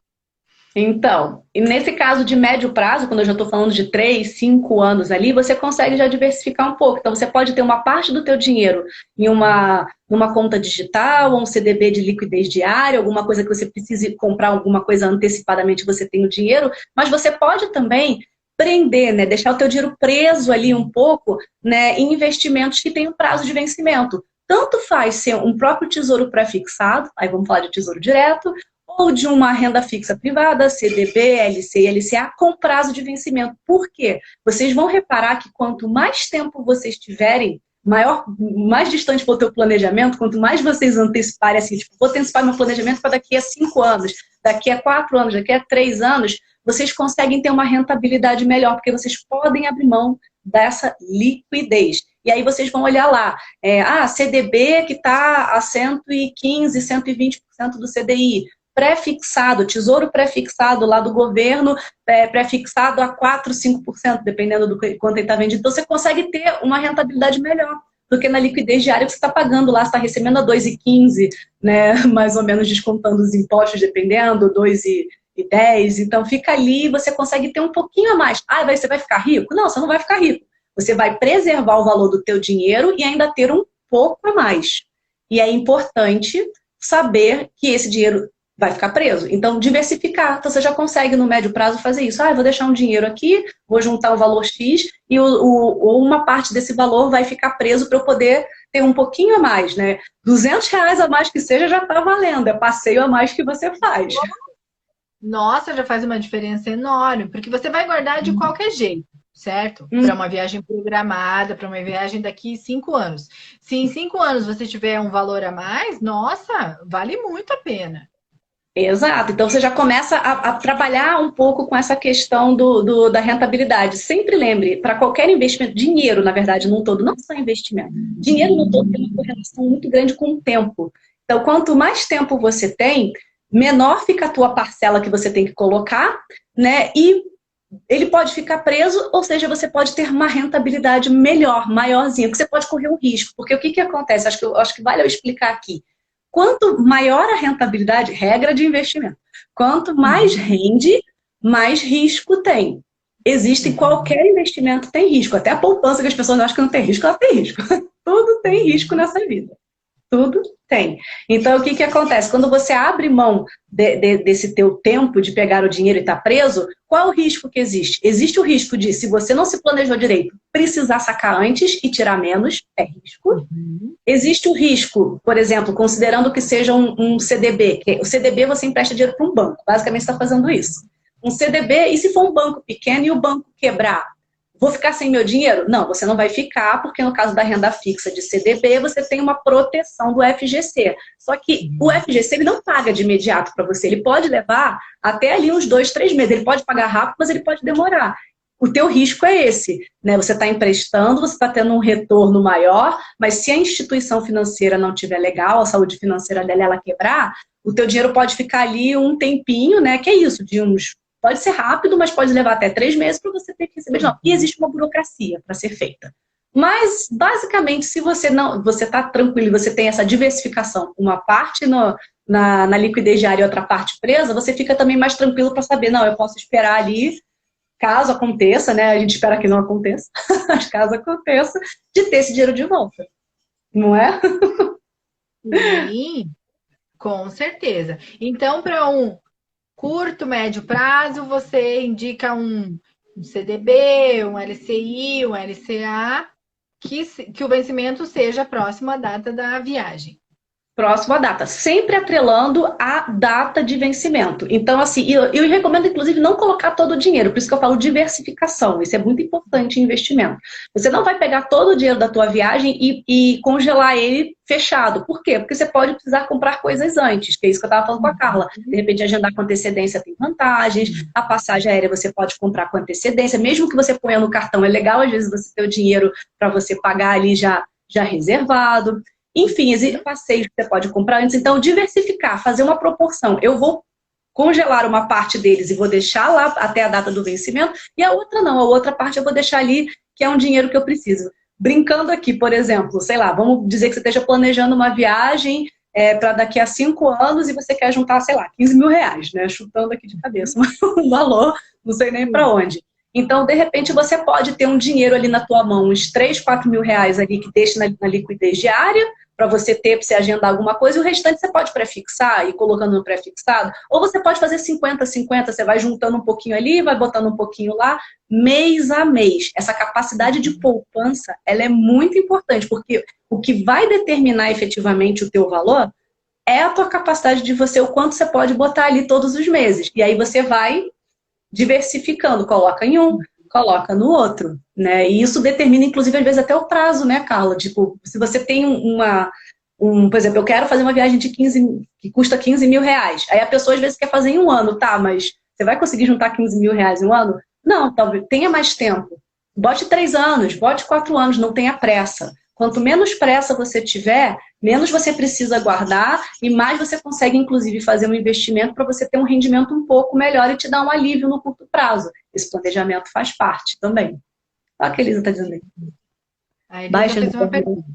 Então, e nesse caso de médio prazo, quando eu já estou falando de 3, 5 anos ali, você consegue já diversificar um pouco. Então, você pode ter uma parte do teu dinheiro numa conta digital, ou um CDB de liquidez diária, alguma coisa que você precise comprar alguma coisa antecipadamente, você tem o dinheiro, mas você pode também prender, né, deixar o teu dinheiro preso ali um pouco, né, em investimentos que têm um prazo de vencimento. Tanto faz ser um próprio tesouro pré-fixado, aí vamos falar de tesouro direto, ou de uma renda fixa privada, CDB, LC, LCA, com prazo de vencimento. Por quê? Vocês vão reparar que quanto mais tempo vocês tiverem, mais distante for o teu planejamento, quanto mais vocês anteciparem, assim, tipo, vou antecipar meu planejamento para daqui a 5 anos, daqui a 4 anos, daqui a 3 anos, vocês conseguem ter uma rentabilidade melhor, porque vocês podem abrir mão dessa liquidez. E aí vocês vão olhar lá, CDB que está a 115, 120% do CDI, pré-fixado, tesouro pré-fixado lá do governo, pré-fixado a 4, 5%, dependendo do quanto ele está vendido. Então, você consegue ter uma rentabilidade melhor do que na liquidez diária que você está pagando lá, você está recebendo a 2,15, né, mais ou menos descontando os impostos, dependendo, 2,10. Então, fica ali, você consegue ter um pouquinho a mais. Você vai ficar rico? Não, você não vai ficar rico. Você vai preservar o valor do teu dinheiro e ainda ter um pouco a mais. E é importante saber que esse dinheiro vai ficar preso. Então, diversificar. Então, você já consegue, no médio prazo, fazer isso. Eu vou deixar um dinheiro aqui, vou juntar um valor X e uma parte desse valor vai ficar preso para eu poder ter um pouquinho a mais, né? R$ 200 a mais que seja já está valendo. É passeio a mais que você faz. Nossa, já faz uma diferença enorme, porque você vai guardar de qualquer jeito, certo? Para uma viagem programada, para uma viagem daqui 5 anos. Se em 5 anos você tiver um valor a mais, nossa, vale muito a pena. Exato, então você já começa a trabalhar um pouco com essa questão da rentabilidade. Sempre lembre, para qualquer investimento, dinheiro, na verdade, no todo, não só investimento, dinheiro no todo tem uma correlação muito grande com o tempo. Então, quanto mais tempo você tem, menor fica a tua parcela que você tem que colocar, né? E ele pode ficar preso, ou seja, você pode ter uma rentabilidade melhor, maiorzinha, porque você pode correr um risco. Porque o que acontece? Acho que vale eu explicar aqui. Quanto maior a rentabilidade, regra de investimento, quanto mais rende, mais risco tem. Existe qualquer investimento tem risco. Até a poupança que as pessoas acham que não tem risco, ela tem risco. Tudo tem risco nessa vida. Tudo tem. Então, o que acontece? Quando você abre mão desse teu tempo de pegar o dinheiro e estar preso, qual é o risco que existe? Existe o risco de, se você não se planejou direito, precisar sacar antes e tirar menos, é risco. Existe o risco, por exemplo, considerando que seja um CDB, que o CDB você empresta dinheiro para um banco, basicamente você está fazendo isso. Um CDB, e se for um banco pequeno e o banco quebrar? Vou ficar sem meu dinheiro? Não, você não vai ficar, porque no caso da renda fixa de CDB, você tem uma proteção do FGC. Só que o FGC ele não paga de imediato para você, ele pode levar até ali uns 2, 3 meses. Ele pode pagar rápido, mas ele pode demorar. O teu risco é esse, né? Você está emprestando, você está tendo um retorno maior, mas se a instituição financeira não estiver legal, a saúde financeira dela ela quebrar, o teu dinheiro pode ficar ali um tempinho, né? Que é isso, pode ser rápido, mas pode levar até 3 meses para você ter que receber de novo. E existe uma burocracia para ser feita. Mas, basicamente, se você está tranquilo, você tem essa diversificação, uma parte na liquidez diária e outra parte presa, você fica também mais tranquilo para saber, não, eu posso esperar ali, caso aconteça, né? A gente espera que não aconteça, mas caso aconteça, de ter esse dinheiro de volta. Não é? Sim, com certeza. Então, para um curto, médio prazo, você indica um CDB, um LCI, um LCA, que o vencimento seja próximo à data da viagem. Próximo à data, sempre atrelando a data de vencimento. Então, assim, eu recomendo, inclusive, não colocar todo o dinheiro, por isso que eu falo diversificação, isso é muito importante em investimento. Você não vai pegar todo o dinheiro da tua viagem e congelar ele fechado. Por quê? Porque você pode precisar comprar coisas antes, que é isso que eu estava falando com a Carla. De repente, agendar com antecedência tem vantagens, a passagem aérea você pode comprar com antecedência, mesmo que você ponha no cartão, é legal, às vezes, você ter o dinheiro para você pagar ali já reservado. Enfim, existem passeios que você pode comprar antes. Então, diversificar, fazer uma proporção. Eu vou congelar uma parte deles e vou deixar lá até a data do vencimento, e a outra não. A outra parte eu vou deixar ali, que é um dinheiro que eu preciso. Brincando aqui, por exemplo, sei lá, vamos dizer que você esteja planejando uma viagem para daqui a 5 anos e você quer juntar, sei lá, R$ 15.000, né? Chutando aqui de cabeça um valor, não sei nem para onde. Então, de repente, você pode ter um dinheiro ali na tua mão, uns 3, 4 mil reais ali que deixa na liquidez diária, para você ter, para você agendar alguma coisa, e o restante você pode prefixar e ir colocando no prefixado, ou você pode fazer 50-50, você vai juntando um pouquinho ali, vai botando um pouquinho lá, mês a mês. Essa capacidade de poupança, ela é muito importante, porque o que vai determinar efetivamente o teu valor é a tua capacidade de o quanto você pode botar ali todos os meses. E aí você vai diversificando, coloca em um, coloca no outro, né? E isso determina, inclusive, às vezes até o prazo, né, Carla? Tipo, se você tem por exemplo, eu quero fazer uma viagem que custa 15 mil reais. Aí a pessoa às vezes quer fazer em um ano, tá? Mas você vai conseguir juntar 15 mil reais em um ano? Não, talvez tenha mais tempo. Bote 3 anos, bote 4 anos, não tenha pressa. Quanto menos pressa você tiver, menos você precisa guardar e mais você consegue, inclusive, fazer um investimento para você ter um rendimento um pouco melhor e te dar um alívio no curto prazo. Esse planejamento faz parte também. Olha o que a Elisa está dizendo aí. A Elisa fez uma pergunta.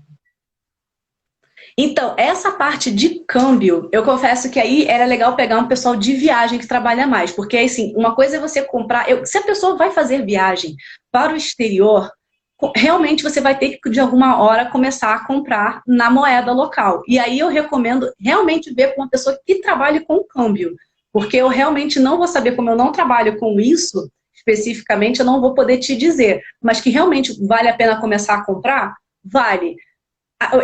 Então, essa parte de câmbio, eu confesso que aí era legal pegar um pessoal de viagem que trabalha mais, porque assim, uma coisa é você comprar, se a pessoa vai fazer viagem para o exterior, realmente você vai ter que, de alguma hora, começar a comprar na moeda local. E aí eu recomendo realmente ver com uma pessoa que trabalhe com câmbio, porque eu realmente não vou saber, como eu não trabalho com isso, especificamente, eu não vou poder te dizer, mas que realmente vale a pena começar a comprar, vale.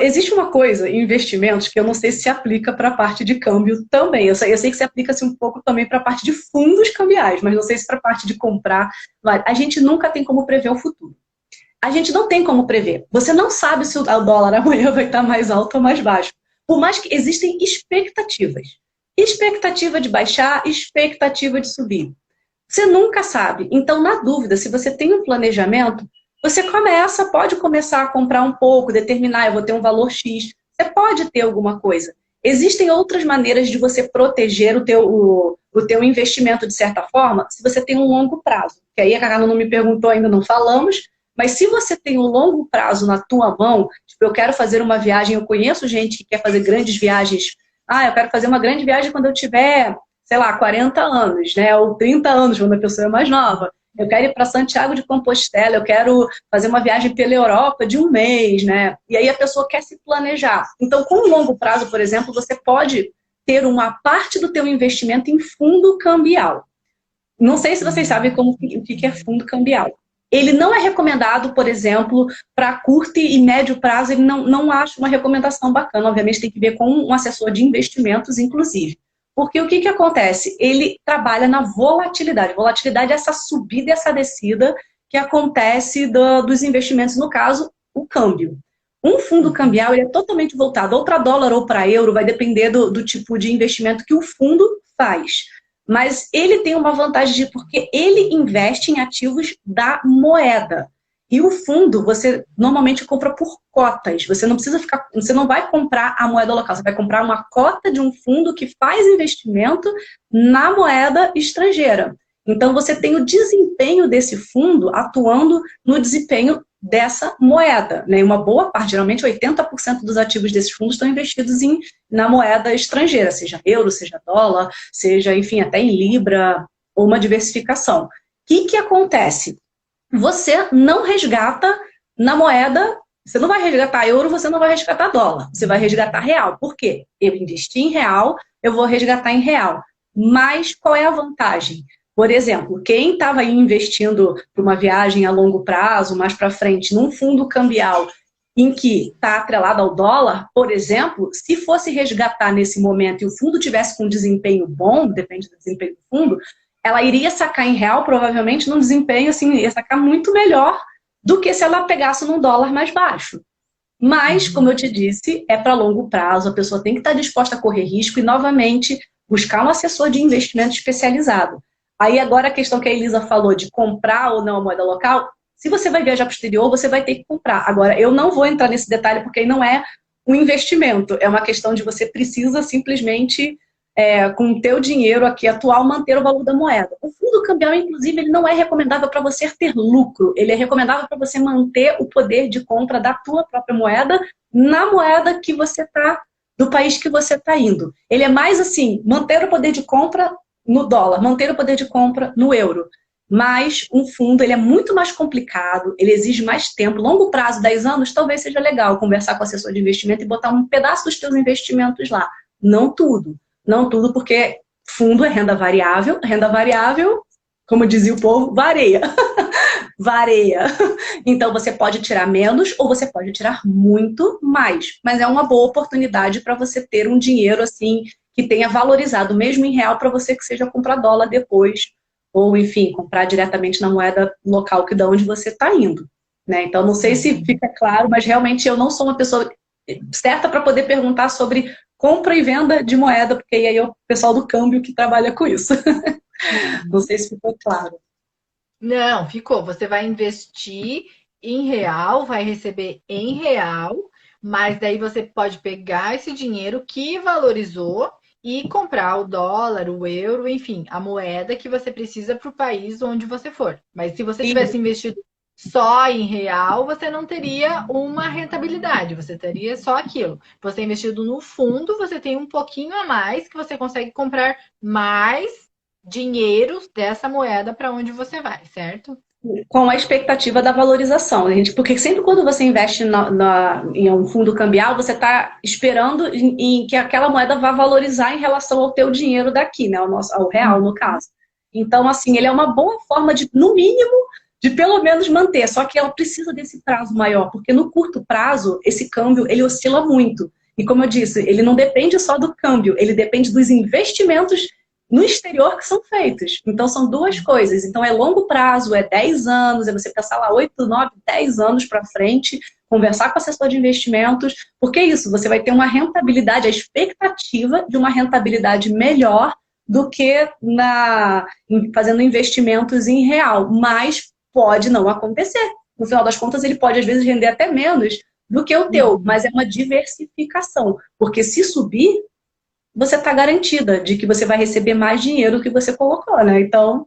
Existe uma coisa em investimentos que eu não sei se aplica para a parte de câmbio também. Eu sei que se aplica-se um pouco também para a parte de fundos cambiais, mas não sei se para a parte de comprar. A gente nunca tem como prever o futuro. A gente não tem como prever. Você não sabe se o dólar amanhã vai estar mais alto ou mais baixo. Por mais que existem expectativas. Expectativa de baixar, expectativa de subir. Você nunca sabe. Então, na dúvida, se você tem um planejamento, você pode começar a comprar um pouco, determinar, eu vou ter um valor X. Você pode ter alguma coisa. Existem outras maneiras de você proteger o teu investimento, de certa forma, se você tem um longo prazo. Que aí a Carla não me perguntou ainda, não falamos, mas se você tem um longo prazo na tua mão, tipo, eu quero fazer uma viagem, eu conheço gente que quer fazer grandes viagens. Eu quero fazer uma grande viagem quando eu tiver, sei lá, 40 anos, né? Ou 30 anos, quando a pessoa é mais nova. Eu quero ir para Santiago de Compostela, eu quero fazer uma viagem pela Europa de um mês, né? E aí a pessoa quer se planejar. Então, com um longo prazo, por exemplo, você pode ter uma parte do teu investimento em fundo cambial. Não sei se vocês sabem o que é fundo cambial. Ele não é recomendado, por exemplo, para curto e médio prazo, ele não acha uma recomendação bacana. Obviamente tem que ver com um assessor de investimentos, inclusive. Porque o que acontece? Ele trabalha na volatilidade. Volatilidade é essa subida e essa descida que acontece dos investimentos, no caso, o câmbio. Um fundo cambial ele é totalmente voltado ou para dólar ou para euro, vai depender do tipo de investimento que o fundo faz. Mas ele tem uma vantagem porque ele investe em ativos da moeda. E o fundo, você normalmente compra por cotas. Você não vai comprar a moeda local, você vai comprar uma cota de um fundo que faz investimento na moeda estrangeira. Então, você tem o desempenho desse fundo atuando no desempenho dessa moeda, né? Uma boa parte, geralmente 80% dos ativos desses fundos estão investidos na moeda estrangeira, seja euro, seja dólar, seja, enfim, até em libra, ou uma diversificação. O que acontece? Você não resgata na moeda, você não vai resgatar euro, você não vai resgatar dólar, você vai resgatar real. Por quê? Eu investi em real, eu vou resgatar em real. Mas qual é a vantagem? Por exemplo, quem estava investindo para uma viagem a longo prazo, mais para frente, num fundo cambial em que está atrelado ao dólar, por exemplo, se fosse resgatar nesse momento e o fundo tivesse com um desempenho bom, depende do desempenho do fundo, ela iria sacar em real, provavelmente, num desempenho, assim, ia sacar muito melhor do que se ela pegasse num dólar mais baixo. Mas, como eu te disse, é para longo prazo, a pessoa tem que estar disposta a correr risco e, novamente, buscar um assessor de investimento especializado. Aí, agora, a questão que a Elisa falou de comprar ou não a moeda local, se você vai viajar para o exterior, você vai ter que comprar. Agora, eu não vou entrar nesse detalhe porque aí não é um investimento, é uma questão de você precisa simplesmente... com o teu dinheiro aqui atual, manter o valor da moeda. O fundo cambial, inclusive, ele não é recomendável para você ter lucro, ele é recomendável para você manter o poder de compra da tua própria moeda na moeda que você está, do país que você está indo. Ele é mais assim, manter o poder de compra no dólar, manter o poder de compra no euro. Mas um fundo, ele é muito mais complicado, ele exige mais tempo, longo prazo, 10 anos, talvez seja legal conversar com o assessor de investimento e botar um pedaço dos teus investimentos lá. Não tudo. Não tudo, porque fundo é renda variável, como dizia o povo, varia. Varia. Então, você pode tirar menos ou você pode tirar muito mais. Mas é uma boa oportunidade para você ter um dinheiro assim que tenha valorizado, mesmo em real, para você que seja comprar dólar depois ou enfim, comprar diretamente na moeda local que da onde você está indo, né? Então, não sei se fica claro, mas realmente eu não sou uma pessoa certa para poder perguntar sobre compra e venda de moeda, porque aí é o pessoal do câmbio que trabalha com isso. Não sei se ficou claro. Não, ficou. Você vai investir em real, vai receber em real, mas daí você pode pegar esse dinheiro que valorizou e comprar o dólar, o euro, enfim, a moeda que você precisa para o país onde você for. Mas se você tivesse investido só em real, você não teria uma rentabilidade, você teria só aquilo. Você investido no fundo, você tem um pouquinho a mais que você consegue comprar mais dinheiro dessa moeda para onde você vai, certo? Com a expectativa da valorização, né, gente? Porque sempre quando você investe em um fundo cambial, você está esperando em que aquela moeda vá valorizar em relação ao teu dinheiro daqui, né? Ao real, no caso. Então, assim, ele é uma boa forma de, no mínimo, de pelo menos manter. Só que ela precisa desse prazo maior, porque no curto prazo, esse câmbio, ele oscila muito. E como eu disse, ele não depende só do câmbio, ele depende dos investimentos no exterior que são feitos. Então, são duas coisas. Então, é longo prazo, é 10 anos, é você pensar lá 8, 9, 10 anos para frente, conversar com o assessor de investimentos, porque é isso, você vai ter uma rentabilidade, a expectativa de uma rentabilidade melhor do que fazendo investimentos em real. Mas pode não acontecer. No final das contas, ele pode, às vezes, render até menos do que o teu, mas é uma diversificação. Porque se subir, você está garantida de que você vai receber mais dinheiro do que você colocou, né? Então,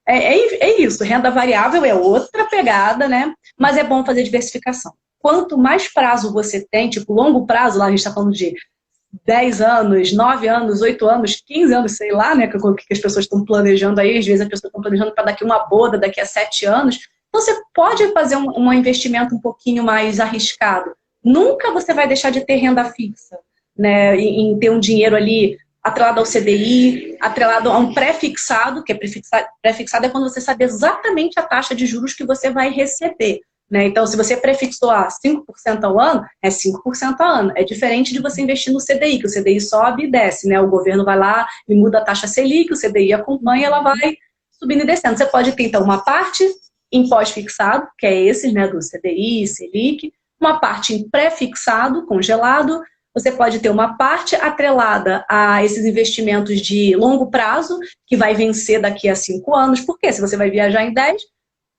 é isso. Renda variável é outra pegada, né? Mas é bom fazer diversificação. Quanto mais prazo você tem, tipo, longo prazo, lá a gente está falando de 10 anos, 9 anos, 8 anos, 15 anos, sei lá, né? Que as pessoas estão planejando aí. Às vezes as pessoas estão planejando para daqui uma boda, daqui a 7 anos. Então, você pode fazer um investimento um pouquinho mais arriscado. Nunca você vai deixar de ter renda fixa, né, em ter um dinheiro ali atrelado ao CDI, atrelado a um pré-fixado, que é pré-fixado é quando você sabe exatamente a taxa de juros que você vai receber, né? Então, se você prefixou a 5% ao ano, é 5% ao ano. É diferente de você investir no CDI, que o CDI sobe e desce, né? O governo vai lá e muda a taxa Selic, o CDI acompanha, ela vai subindo e descendo. Você pode ter, então, uma parte em pós-fixado, que é esses, né, do CDI, Selic, uma parte em pré-fixado, congelado. Você pode ter uma parte atrelada a esses investimentos de longo prazo, que vai vencer daqui a 5 anos. Por quê? Se você vai viajar em 10,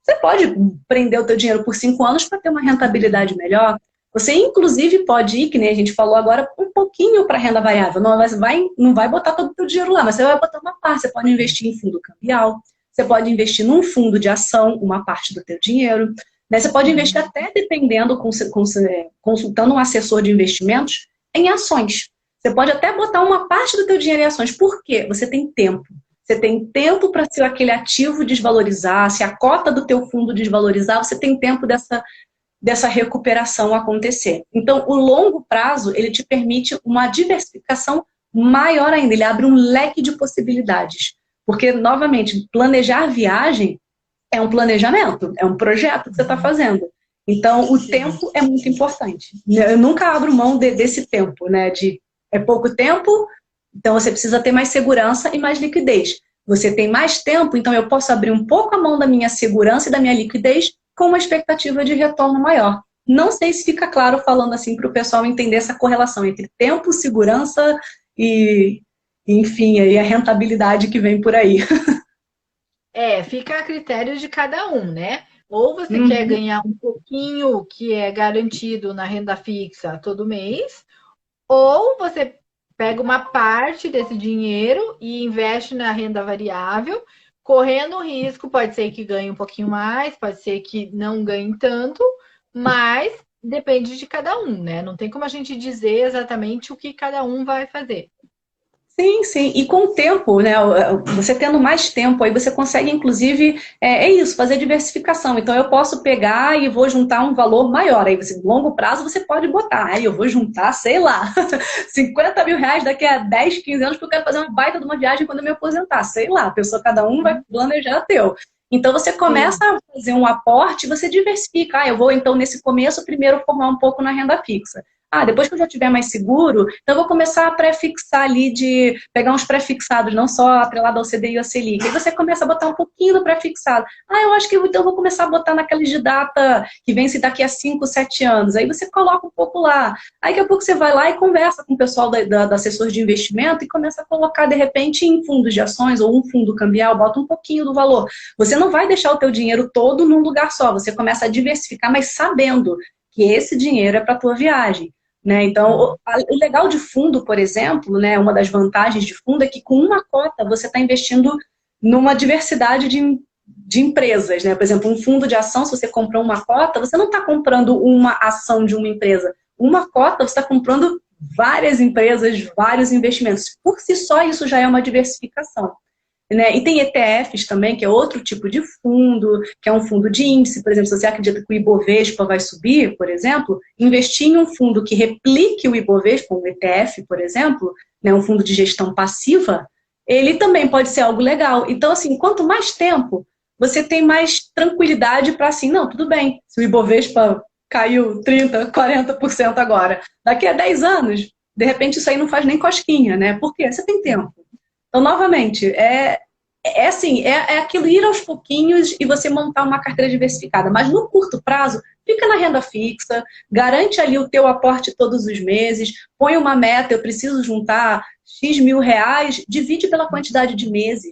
você pode prender o teu dinheiro por 5 anos para ter uma rentabilidade melhor. Você, inclusive, pode ir, que nem a gente falou agora, um pouquinho para renda variável. Não vai botar todo o teu dinheiro lá, mas você vai botar uma parte. Você pode investir em fundo cambial, você pode investir num fundo de ação, uma parte do teu dinheiro. Né? Você pode investir até, dependendo, consultando um assessor de investimentos, em ações. Você pode até botar uma parte do teu dinheiro em ações. Por quê? Você tem tempo. Você tem tempo para se aquele ativo desvalorizar, se a cota do teu fundo desvalorizar, você tem tempo dessa recuperação acontecer. Então, o longo prazo, ele te permite uma diversificação maior ainda. Ele abre um leque de possibilidades. Porque, novamente, planejar viagem é um planejamento, é um projeto que você está fazendo. Então, o tempo é muito importante. Eu nunca abro mão desse tempo, né? É pouco tempo, então você precisa ter mais segurança e mais liquidez. Você tem mais tempo, então eu posso abrir um pouco a mão da minha segurança e da minha liquidez com uma expectativa de retorno maior. Não sei se fica claro falando assim para o pessoal entender essa correlação entre tempo, segurança e, enfim, aí a rentabilidade que vem por aí. Fica a critério de cada um, né? Ou você quer ganhar um pouquinho que é garantido na renda fixa todo mês, ou você pega uma parte desse dinheiro e investe na renda variável, correndo o risco, pode ser que ganhe um pouquinho mais, pode ser que não ganhe tanto, mas depende de cada um, né? Não tem como a gente dizer exatamente o que cada um vai fazer. Sim, sim. E com o tempo, né? Você tendo mais tempo, aí você consegue, inclusive, isso, fazer diversificação. Então, eu posso pegar e vou juntar um valor maior. Aí, você, longo prazo, você pode botar. Aí, eu vou juntar, sei lá, 50 mil reais daqui a 10, 15 anos, porque eu quero fazer uma baita de uma viagem quando eu me aposentar. Sei lá, a pessoa, cada um vai planejar teu. Então, você começa a fazer um aporte, você diversifica. Eu vou, então, nesse começo, primeiro formar um pouco na renda fixa. Depois que eu já tiver mais seguro, então eu vou começar a pré-fixar ali, de pegar uns pré-fixados, não só atrelado ao CDI e ao Selic. Aí você começa a botar um pouquinho do pré-fixado. Eu acho que então eu vou começar a botar naqueles de data que vence daqui a 5, 7 anos. Aí você coloca um pouco lá. Aí daqui a pouco você vai lá e conversa com o pessoal da assessor de investimento e começa a colocar, de repente, em fundos de ações ou um fundo cambial, bota um pouquinho do valor. Você não vai deixar o teu dinheiro todo num lugar só. Você começa a diversificar, mas sabendo que esse dinheiro é para a tua viagem. Né? Então, o legal de fundo, por exemplo, né, uma das vantagens de fundo é que com uma cota você está investindo numa diversidade de empresas. Né? Por exemplo, um fundo de ação, se você comprou uma cota, você não está comprando uma ação de uma empresa. Uma cota, você está comprando várias empresas, vários investimentos. Por si só, isso já é uma diversificação. Né? E tem ETFs também, que é outro tipo de fundo, que é um fundo de índice. Por exemplo, se você acredita que o Ibovespa vai subir, por exemplo, investir em um fundo que replique o Ibovespa, um ETF, por exemplo, né, um fundo de gestão passiva, ele também pode ser algo legal. Então, assim, quanto mais tempo, você tem mais tranquilidade para assim, não, tudo bem, se o Ibovespa caiu 30%, 40% agora, daqui a 10 anos, de repente isso aí não faz nem cosquinha, né? Por quê? Você tem tempo. Então, novamente, assim, é aquilo, ir aos pouquinhos e você montar uma carteira diversificada. Mas no curto prazo, fica na renda fixa, garante ali o teu aporte todos os meses, põe uma meta, eu preciso juntar X mil reais, divide pela quantidade de meses.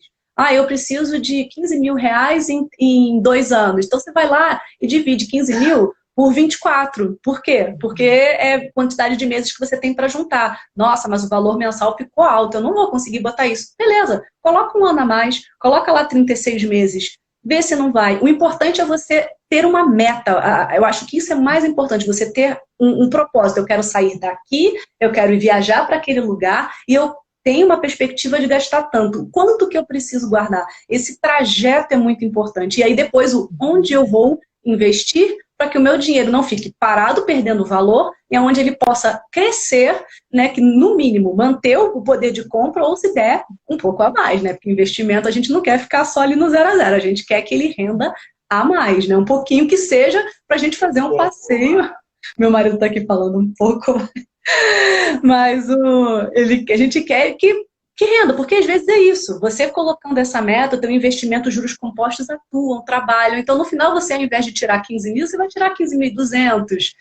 Eu preciso de 15 mil reais em 2 anos. Então, você vai lá e divide 15 mil por 24. Por quê? Porque é a quantidade de meses que você tem para juntar. Nossa, mas o valor mensal ficou alto, eu não vou conseguir botar isso. Beleza, coloca um ano a mais, coloca lá 36 meses, vê se não vai. O importante é você ter uma meta. Eu acho que isso é mais importante, você ter um propósito. Eu quero sair daqui, eu quero ir viajar para aquele lugar e eu tenho uma perspectiva de gastar tanto. Quanto que eu preciso guardar? Esse trajeto é muito importante. E aí depois, onde eu vou investir para que o meu dinheiro não fique parado, perdendo valor, e onde ele possa crescer, né, que no mínimo manter o poder de compra, ou se der, um pouco a mais, né, porque investimento a gente não quer ficar só ali no 0 a 0, a gente quer que ele renda a mais, né, um pouquinho que seja para a gente fazer um passeio. Meu marido está aqui falando um pouco, mas a gente quer que renda, porque às vezes é isso, você colocando essa meta, o teu investimento, os juros compostos atuam, trabalham, então no final você, ao invés de tirar 15 mil, você vai tirar 15.200.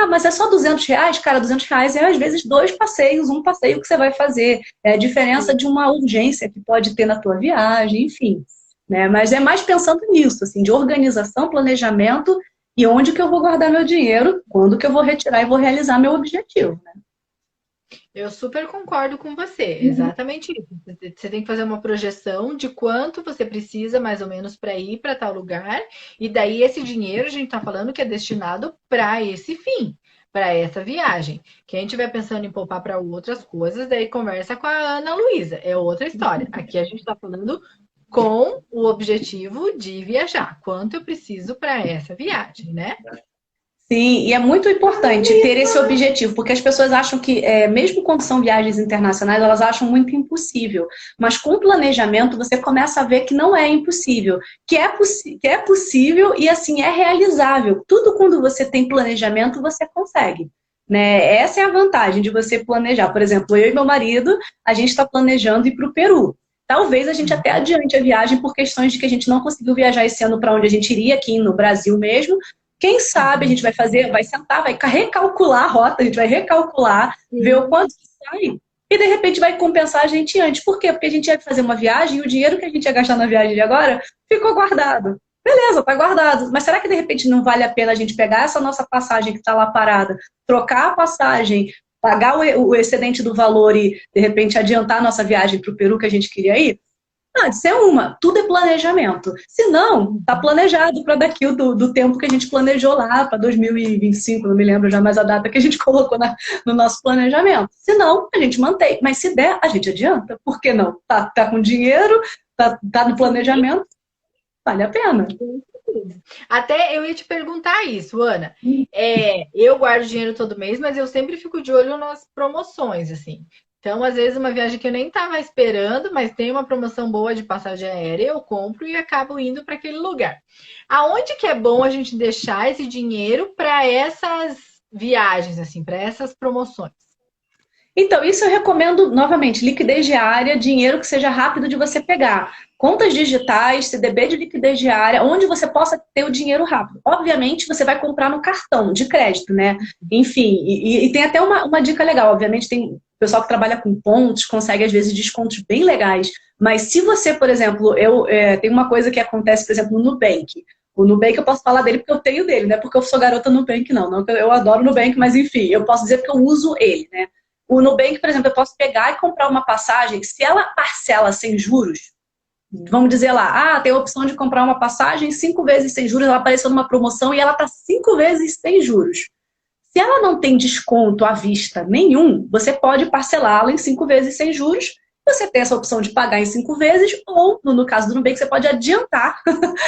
Mas é só 200 reais? Cara, 200 reais é às vezes 2 passeios, um passeio que você vai fazer, é a diferença de uma urgência que pode ter na tua viagem, enfim. Né? Mas é mais pensando nisso, assim, de organização, planejamento e onde que eu vou guardar meu dinheiro, quando que eu vou retirar e vou realizar meu objetivo, né? Eu super concordo com você, exatamente isso. Você tem que fazer uma projeção de quanto você precisa, mais ou menos, para ir para tal lugar, e daí esse dinheiro a gente está falando que é destinado para esse fim, para essa viagem. Quem estiver pensando em poupar para outras coisas, daí conversa com a Ana Luísa, é outra história. Aqui a gente está falando com o objetivo de viajar, quanto eu preciso para essa viagem, né? Sim, e é muito importante ter esse objetivo, porque as pessoas acham que, mesmo quando são viagens internacionais, elas acham muito impossível. Mas com o planejamento, você começa a ver que não é impossível, que é possível e, assim, é realizável. Tudo quando você tem planejamento, você consegue. Né? Essa é a vantagem de você planejar. Por exemplo, eu e meu marido, a gente está planejando ir para o Peru. Talvez a gente até adiante a viagem por questões de que a gente não conseguiu viajar esse ano para onde a gente iria, aqui no Brasil mesmo. Quem sabe a gente vai sentar, vai recalcular a rota, a gente vai recalcular, ver o quanto que sai, e de repente vai compensar a gente antes. Por quê? Porque a gente ia fazer uma viagem e o dinheiro que a gente ia gastar na viagem de agora ficou guardado. Beleza, tá guardado. Mas será que de repente não vale a pena a gente pegar essa nossa passagem que está lá parada, trocar a passagem, pagar o excedente do valor e de repente adiantar a nossa viagem para o Peru que a gente queria ir? Isso é tudo é planejamento. Se não, está planejado para daqui do tempo que a gente planejou lá, para 2025, não me lembro já mais a data que a gente colocou no nosso planejamento. Se não, a gente mantém. Mas se der, a gente adianta. Por que não? Tá com dinheiro, tá no planejamento, vale a pena. Até eu ia te perguntar isso, Ana. Eu guardo dinheiro todo mês, mas eu sempre fico de olho nas promoções, assim. Então, às vezes, uma viagem que eu nem estava esperando, mas tem uma promoção boa de passagem aérea, eu compro e acabo indo para aquele lugar. Aonde que é bom a gente deixar esse dinheiro para essas viagens, assim, para essas promoções? Então, isso eu recomendo, novamente, liquidez diária, dinheiro que seja rápido de você pegar. Contas digitais, CDB de liquidez diária, onde você possa ter o dinheiro rápido. Obviamente, você vai comprar no cartão de crédito, né? Enfim, e tem até uma dica legal. Obviamente, tem pessoal que trabalha com pontos, consegue, às vezes, descontos bem legais. Mas se você, por exemplo, tem uma coisa que acontece, por exemplo, no Nubank. O Nubank eu posso falar dele porque eu tenho dele, não é porque eu sou garota Nubank, não. Não que eu adoro o Nubank, mas enfim, eu posso dizer porque eu uso ele, né? O Nubank, por exemplo, eu posso pegar e comprar uma passagem, se ela parcela sem juros, vamos dizer lá, tem a opção de comprar uma passagem 5 vezes sem juros, ela apareceu numa promoção e ela está 5 vezes sem juros. Se ela não tem desconto à vista nenhum, você pode parcelá-la em 5 vezes sem juros. Você tem essa opção de pagar em 5 vezes, ou, no caso do Nubank, você pode adiantar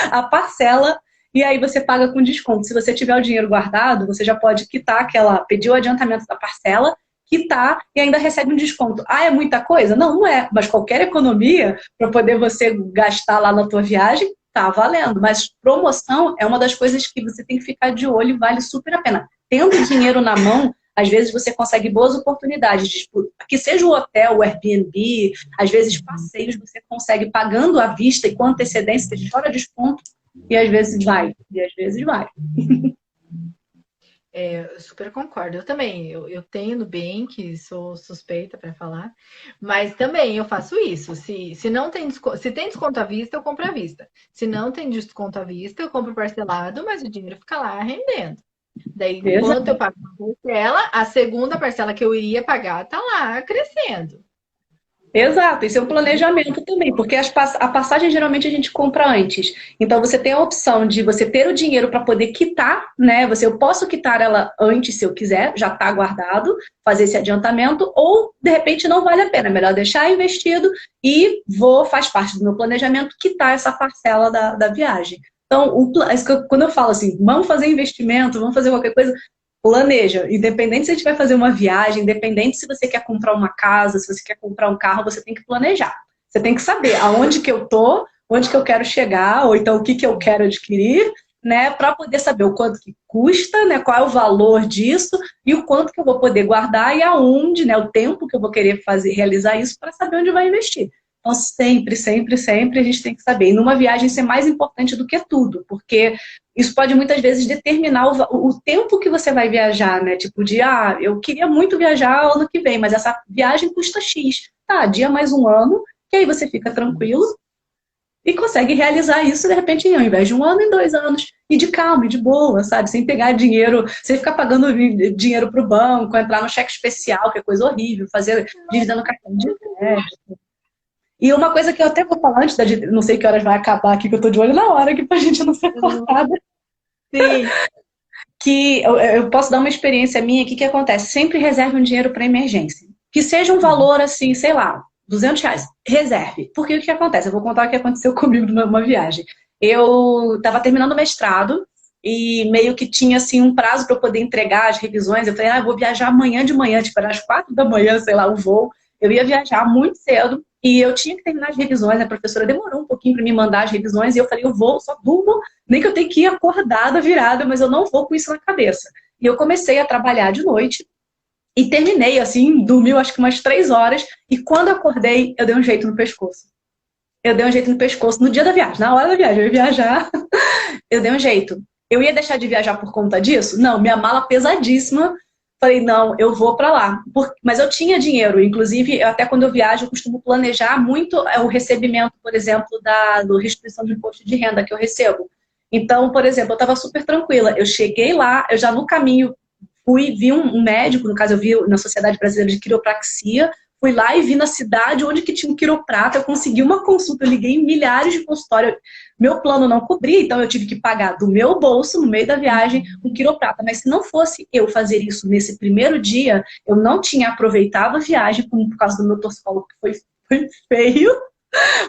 a parcela e aí você paga com desconto. Se você tiver o dinheiro guardado, você já pode quitar pedir o adiantamento da parcela, quitar e ainda recebe um desconto. É muita coisa? Não, não é. Mas qualquer economia para poder você gastar lá na tua viagem, tá valendo. Mas promoção é uma das coisas que você tem que ficar de olho e vale super a pena. Tendo dinheiro na mão, às vezes você consegue boas oportunidades, que seja o hotel, o Airbnb, às vezes passeios você consegue pagando à vista e com antecedência, você chora desconto e às vezes vai. Eu super concordo. Eu também. Eu tenho Nubank, sou suspeita para falar, mas também eu faço isso. Se não tem se tem desconto à vista, eu compro à vista. Se não tem desconto à vista, eu compro parcelado, mas o dinheiro fica lá rendendo. Daí, enquanto eu pago uma parcela, a segunda parcela que eu iria pagar tá lá crescendo. Exato, isso é um planejamento também, porque a passagem geralmente a gente compra antes. Então você tem a opção de você ter o dinheiro para poder quitar, né? Eu posso quitar ela antes se eu quiser, já está guardado, fazer esse adiantamento, ou de repente não vale a pena, é melhor deixar investido e faz parte do meu planejamento, quitar essa parcela da viagem. Então, quando eu falo assim, vamos fazer investimento, vamos fazer qualquer coisa, planeja, independente se a gente vai fazer uma viagem, independente se você quer comprar uma casa, se você quer comprar um carro, você tem que planejar. Você tem que saber aonde que eu tô, onde que eu quero chegar, ou então o que eu quero adquirir, né, para poder saber o quanto que custa, né, qual é o valor disso e o quanto que eu vou poder guardar e aonde, né, o tempo que eu vou querer realizar isso para saber onde vai investir. Então, sempre, sempre, sempre a gente tem que saber. E numa viagem isso é mais importante do que tudo, porque isso pode muitas vezes determinar o tempo que você vai viajar, né? Tipo eu queria muito viajar ano que vem, mas essa viagem custa X. Tá, dia mais um ano, que aí você fica tranquilo e consegue realizar isso, de repente, ao invés de 1 ano, em 2 anos. E de calma, e de boa, sabe? Sem pegar dinheiro, sem ficar pagando dinheiro pro banco, entrar no cheque especial, que é coisa horrível, fazer dívida no cartão de crédito. E uma coisa que eu até vou falar antes não sei que horas vai acabar aqui, que eu tô de olho na hora aqui pra gente não ser cortada. Sim. Que eu posso dar uma experiência minha aqui que acontece. Sempre reserve um dinheiro para emergência. Que seja um valor assim, sei lá, R$200. Reserve. Porque o que acontece? Eu vou contar o que aconteceu comigo numa viagem. Eu estava terminando o mestrado e meio que tinha assim um prazo para eu poder entregar as revisões. Eu falei, eu vou viajar amanhã de manhã, tipo, era às 4 da manhã, sei lá, o voo. Eu ia viajar muito cedo e eu tinha que terminar as revisões. A professora demorou um pouquinho para me mandar as revisões e eu falei, eu vou, só durmo, nem que eu tenha que ir acordada, virada, mas eu não vou com isso na cabeça. E eu comecei a trabalhar de noite e terminei, assim, dormi acho que umas 3 horas e quando acordei, eu dei um jeito no pescoço. Eu dei um jeito no pescoço no dia da viagem, na hora da viagem, eu ia viajar, eu dei um jeito. Eu ia deixar de viajar por conta disso? Não, minha mala pesadíssima. Falei, não, eu vou para lá. Mas eu tinha dinheiro, inclusive, até quando eu viajo, eu costumo planejar muito o recebimento, por exemplo, do restituição de imposto de renda que eu recebo. Então, por exemplo, eu estava super tranquila. Eu cheguei lá, eu já no caminho vi um médico, no caso eu vi na Sociedade Brasileira de Quiropraxia, fui lá e vi na cidade onde que tinha um quiroprata, eu consegui uma consulta, eu liguei em milhares de consultórios, meu plano não cobria, então eu tive que pagar do meu bolso, no meio da viagem, um quiroprata. Mas se não fosse eu fazer isso nesse primeiro dia, eu não tinha aproveitado a viagem por causa do meu torcicolo, que foi feio.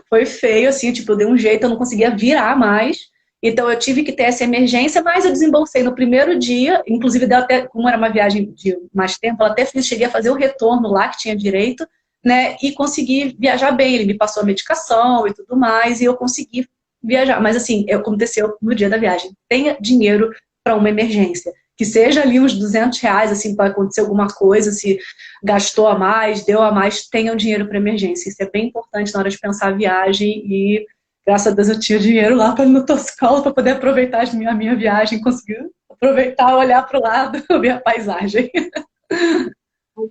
Foi feio, assim, tipo, eu dei um jeito, eu não conseguia virar mais. Então eu tive que ter essa emergência, mas eu desembolsei no primeiro dia, inclusive até, como era uma viagem de mais tempo, eu até cheguei a fazer o retorno lá, que tinha direito, né, e consegui viajar bem. Ele me passou a medicação e tudo mais, e eu consegui viajar. Mas assim, aconteceu no dia da viagem. Tenha dinheiro para uma emergência. que seja ali uns R$ 200, assim, para acontecer alguma coisa, se gastou a mais, deu a mais, tenha um dinheiro para emergência. Isso é bem importante na hora de pensar a viagem e, graças a Deus, eu tinha dinheiro lá para no Toscol para poder aproveitar a minha viagem, conseguir aproveitar, olhar para o lado, ver a paisagem.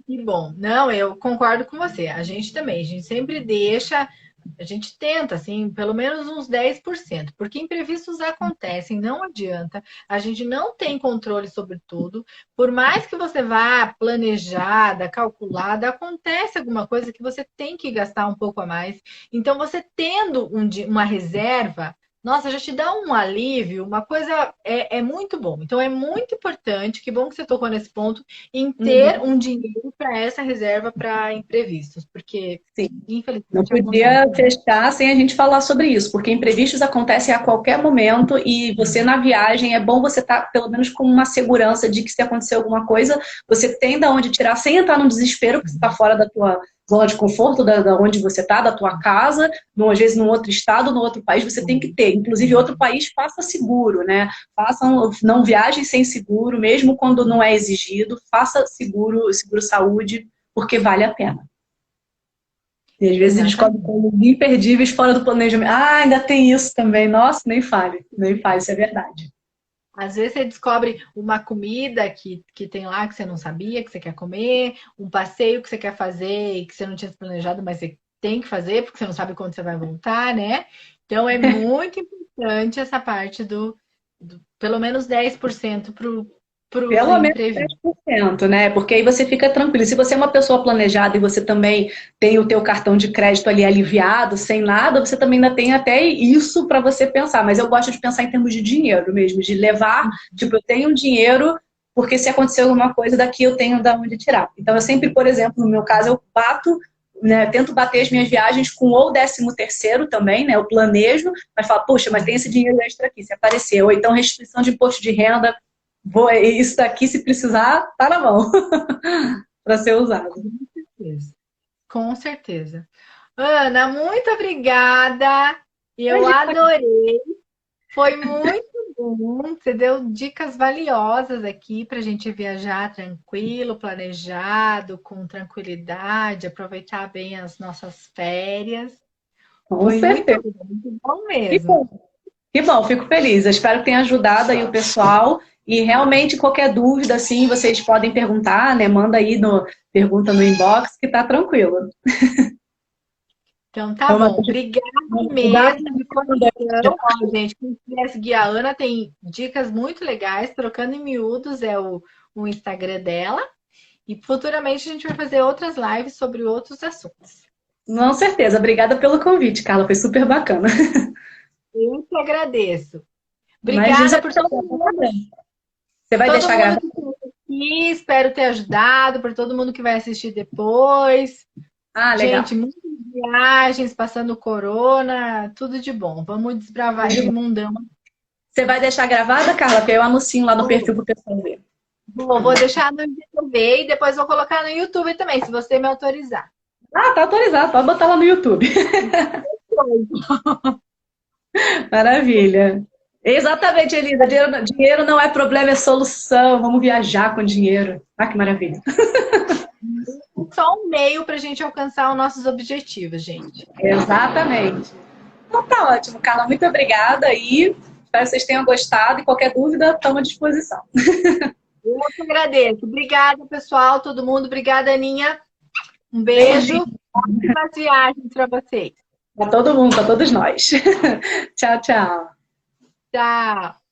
Que bom. Não, eu concordo com você. A gente também, a gente sempre deixa, a gente tenta, assim, pelo menos uns 10%, porque imprevistos acontecem, não adianta. A gente não tem controle sobre tudo. Por mais que você vá planejada, calculada, acontece alguma coisa que você tem que gastar um pouco a mais. Então, você tendo uma reserva, nossa, já te dá um alívio, uma coisa é muito bom. Então, é muito importante, que bom que você tocou nesse ponto, em ter um dinheiro para essa reserva para imprevistos, porque, Sim. infelizmente, Não podia acontece. fechar sem a gente falar sobre isso, porque imprevistos acontecem a qualquer momento e você na viagem é bom você estar pelo menos com uma segurança de que se acontecer alguma coisa, você tem da onde tirar sem entrar no desespero, porque você está fora da tua zona de conforto, da onde você está, da tua casa, às vezes num outro estado, num outro país, você tem que ter. Inclusive, outro país, faça seguro, né? Não viajem sem seguro, mesmo quando não é exigido, faça seguro saúde, porque vale a pena. E às vezes eles descobrem coisas imperdíveis fora do planejamento. Ah, ainda tem isso também. Nossa, nem fale, isso é verdade. Às vezes você descobre uma comida que tem lá que você não sabia, que você quer comer, um passeio que você quer fazer e que você não tinha planejado, mas você tem que fazer, porque você não sabe quando você vai voltar, né? Então é muito importante essa parte do pelo menos 10% para os Pelo menos imprevistos. 10%, né? Porque aí você fica tranquilo. Se você é uma pessoa planejada e você também tem o teu cartão de crédito ali aliviado, sem nada, você também ainda tem até isso para você pensar. Mas eu gosto de pensar em termos de dinheiro mesmo, de levar, tipo, eu tenho dinheiro, porque se acontecer alguma coisa daqui eu tenho da onde tirar. Então eu sempre, por exemplo, no meu caso, eu bato, né, tento bater as minhas viagens com ou 13º também, né? Eu planejo, mas falo, puxa, mas tem esse dinheiro extra aqui, se aparecer. Ou então restituição de imposto de renda. Isso daqui, se precisar, tá na mão para ser usado. Com certeza. Ana, muito obrigada. Eu adorei. Foi muito bom. Você deu dicas valiosas aqui para a gente viajar tranquilo, planejado, com tranquilidade, aproveitar bem as nossas férias. Com certeza. Muito bom mesmo. Que bom, fico feliz. Eu espero que tenha ajudado aí o pessoal. E realmente, qualquer dúvida, assim, vocês podem perguntar, né? Manda aí pergunta no inbox, que tá tranquilo. Então tá bom. Obrigada mesmo de coração. Ó, gente, quem quiser seguir a Ana, tem dicas muito legais. Trocando em Miúdos é o Instagram dela. E futuramente a gente vai fazer outras lives sobre outros assuntos. Com certeza. Obrigada pelo convite, Carla. Foi super bacana. Eu que agradeço. Obrigada por todo mundo. Você vai deixar gravado? Espero ter ajudado, para todo mundo que vai assistir depois. Ah, legal. Gente, muitas viagens, passando corona, tudo de bom. Vamos desbravar esse mundão. Você vai deixar gravada, Carla? Porque eu anuncio lá no perfil pro pessoal ver. Vou deixar no IGTV e depois vou colocar no YouTube também, se você me autorizar. Ah, tá autorizado. Pode botar lá no YouTube. Maravilha. Exatamente, Elisa. Dinheiro não é problema, é solução. Vamos viajar com dinheiro. Ah, que maravilha. Só um meio para a gente alcançar os nossos objetivos, gente. Exatamente. Então tá ótimo, Carla. Muito obrigada e espero que vocês tenham gostado. E qualquer dúvida, estamos à disposição. Eu que agradeço. Obrigada, pessoal, todo mundo. Obrigada, Aninha. Um beijo. Ótimas viagens para vocês. Para todo mundo, para todos nós. Tchau, tchau. Tchau.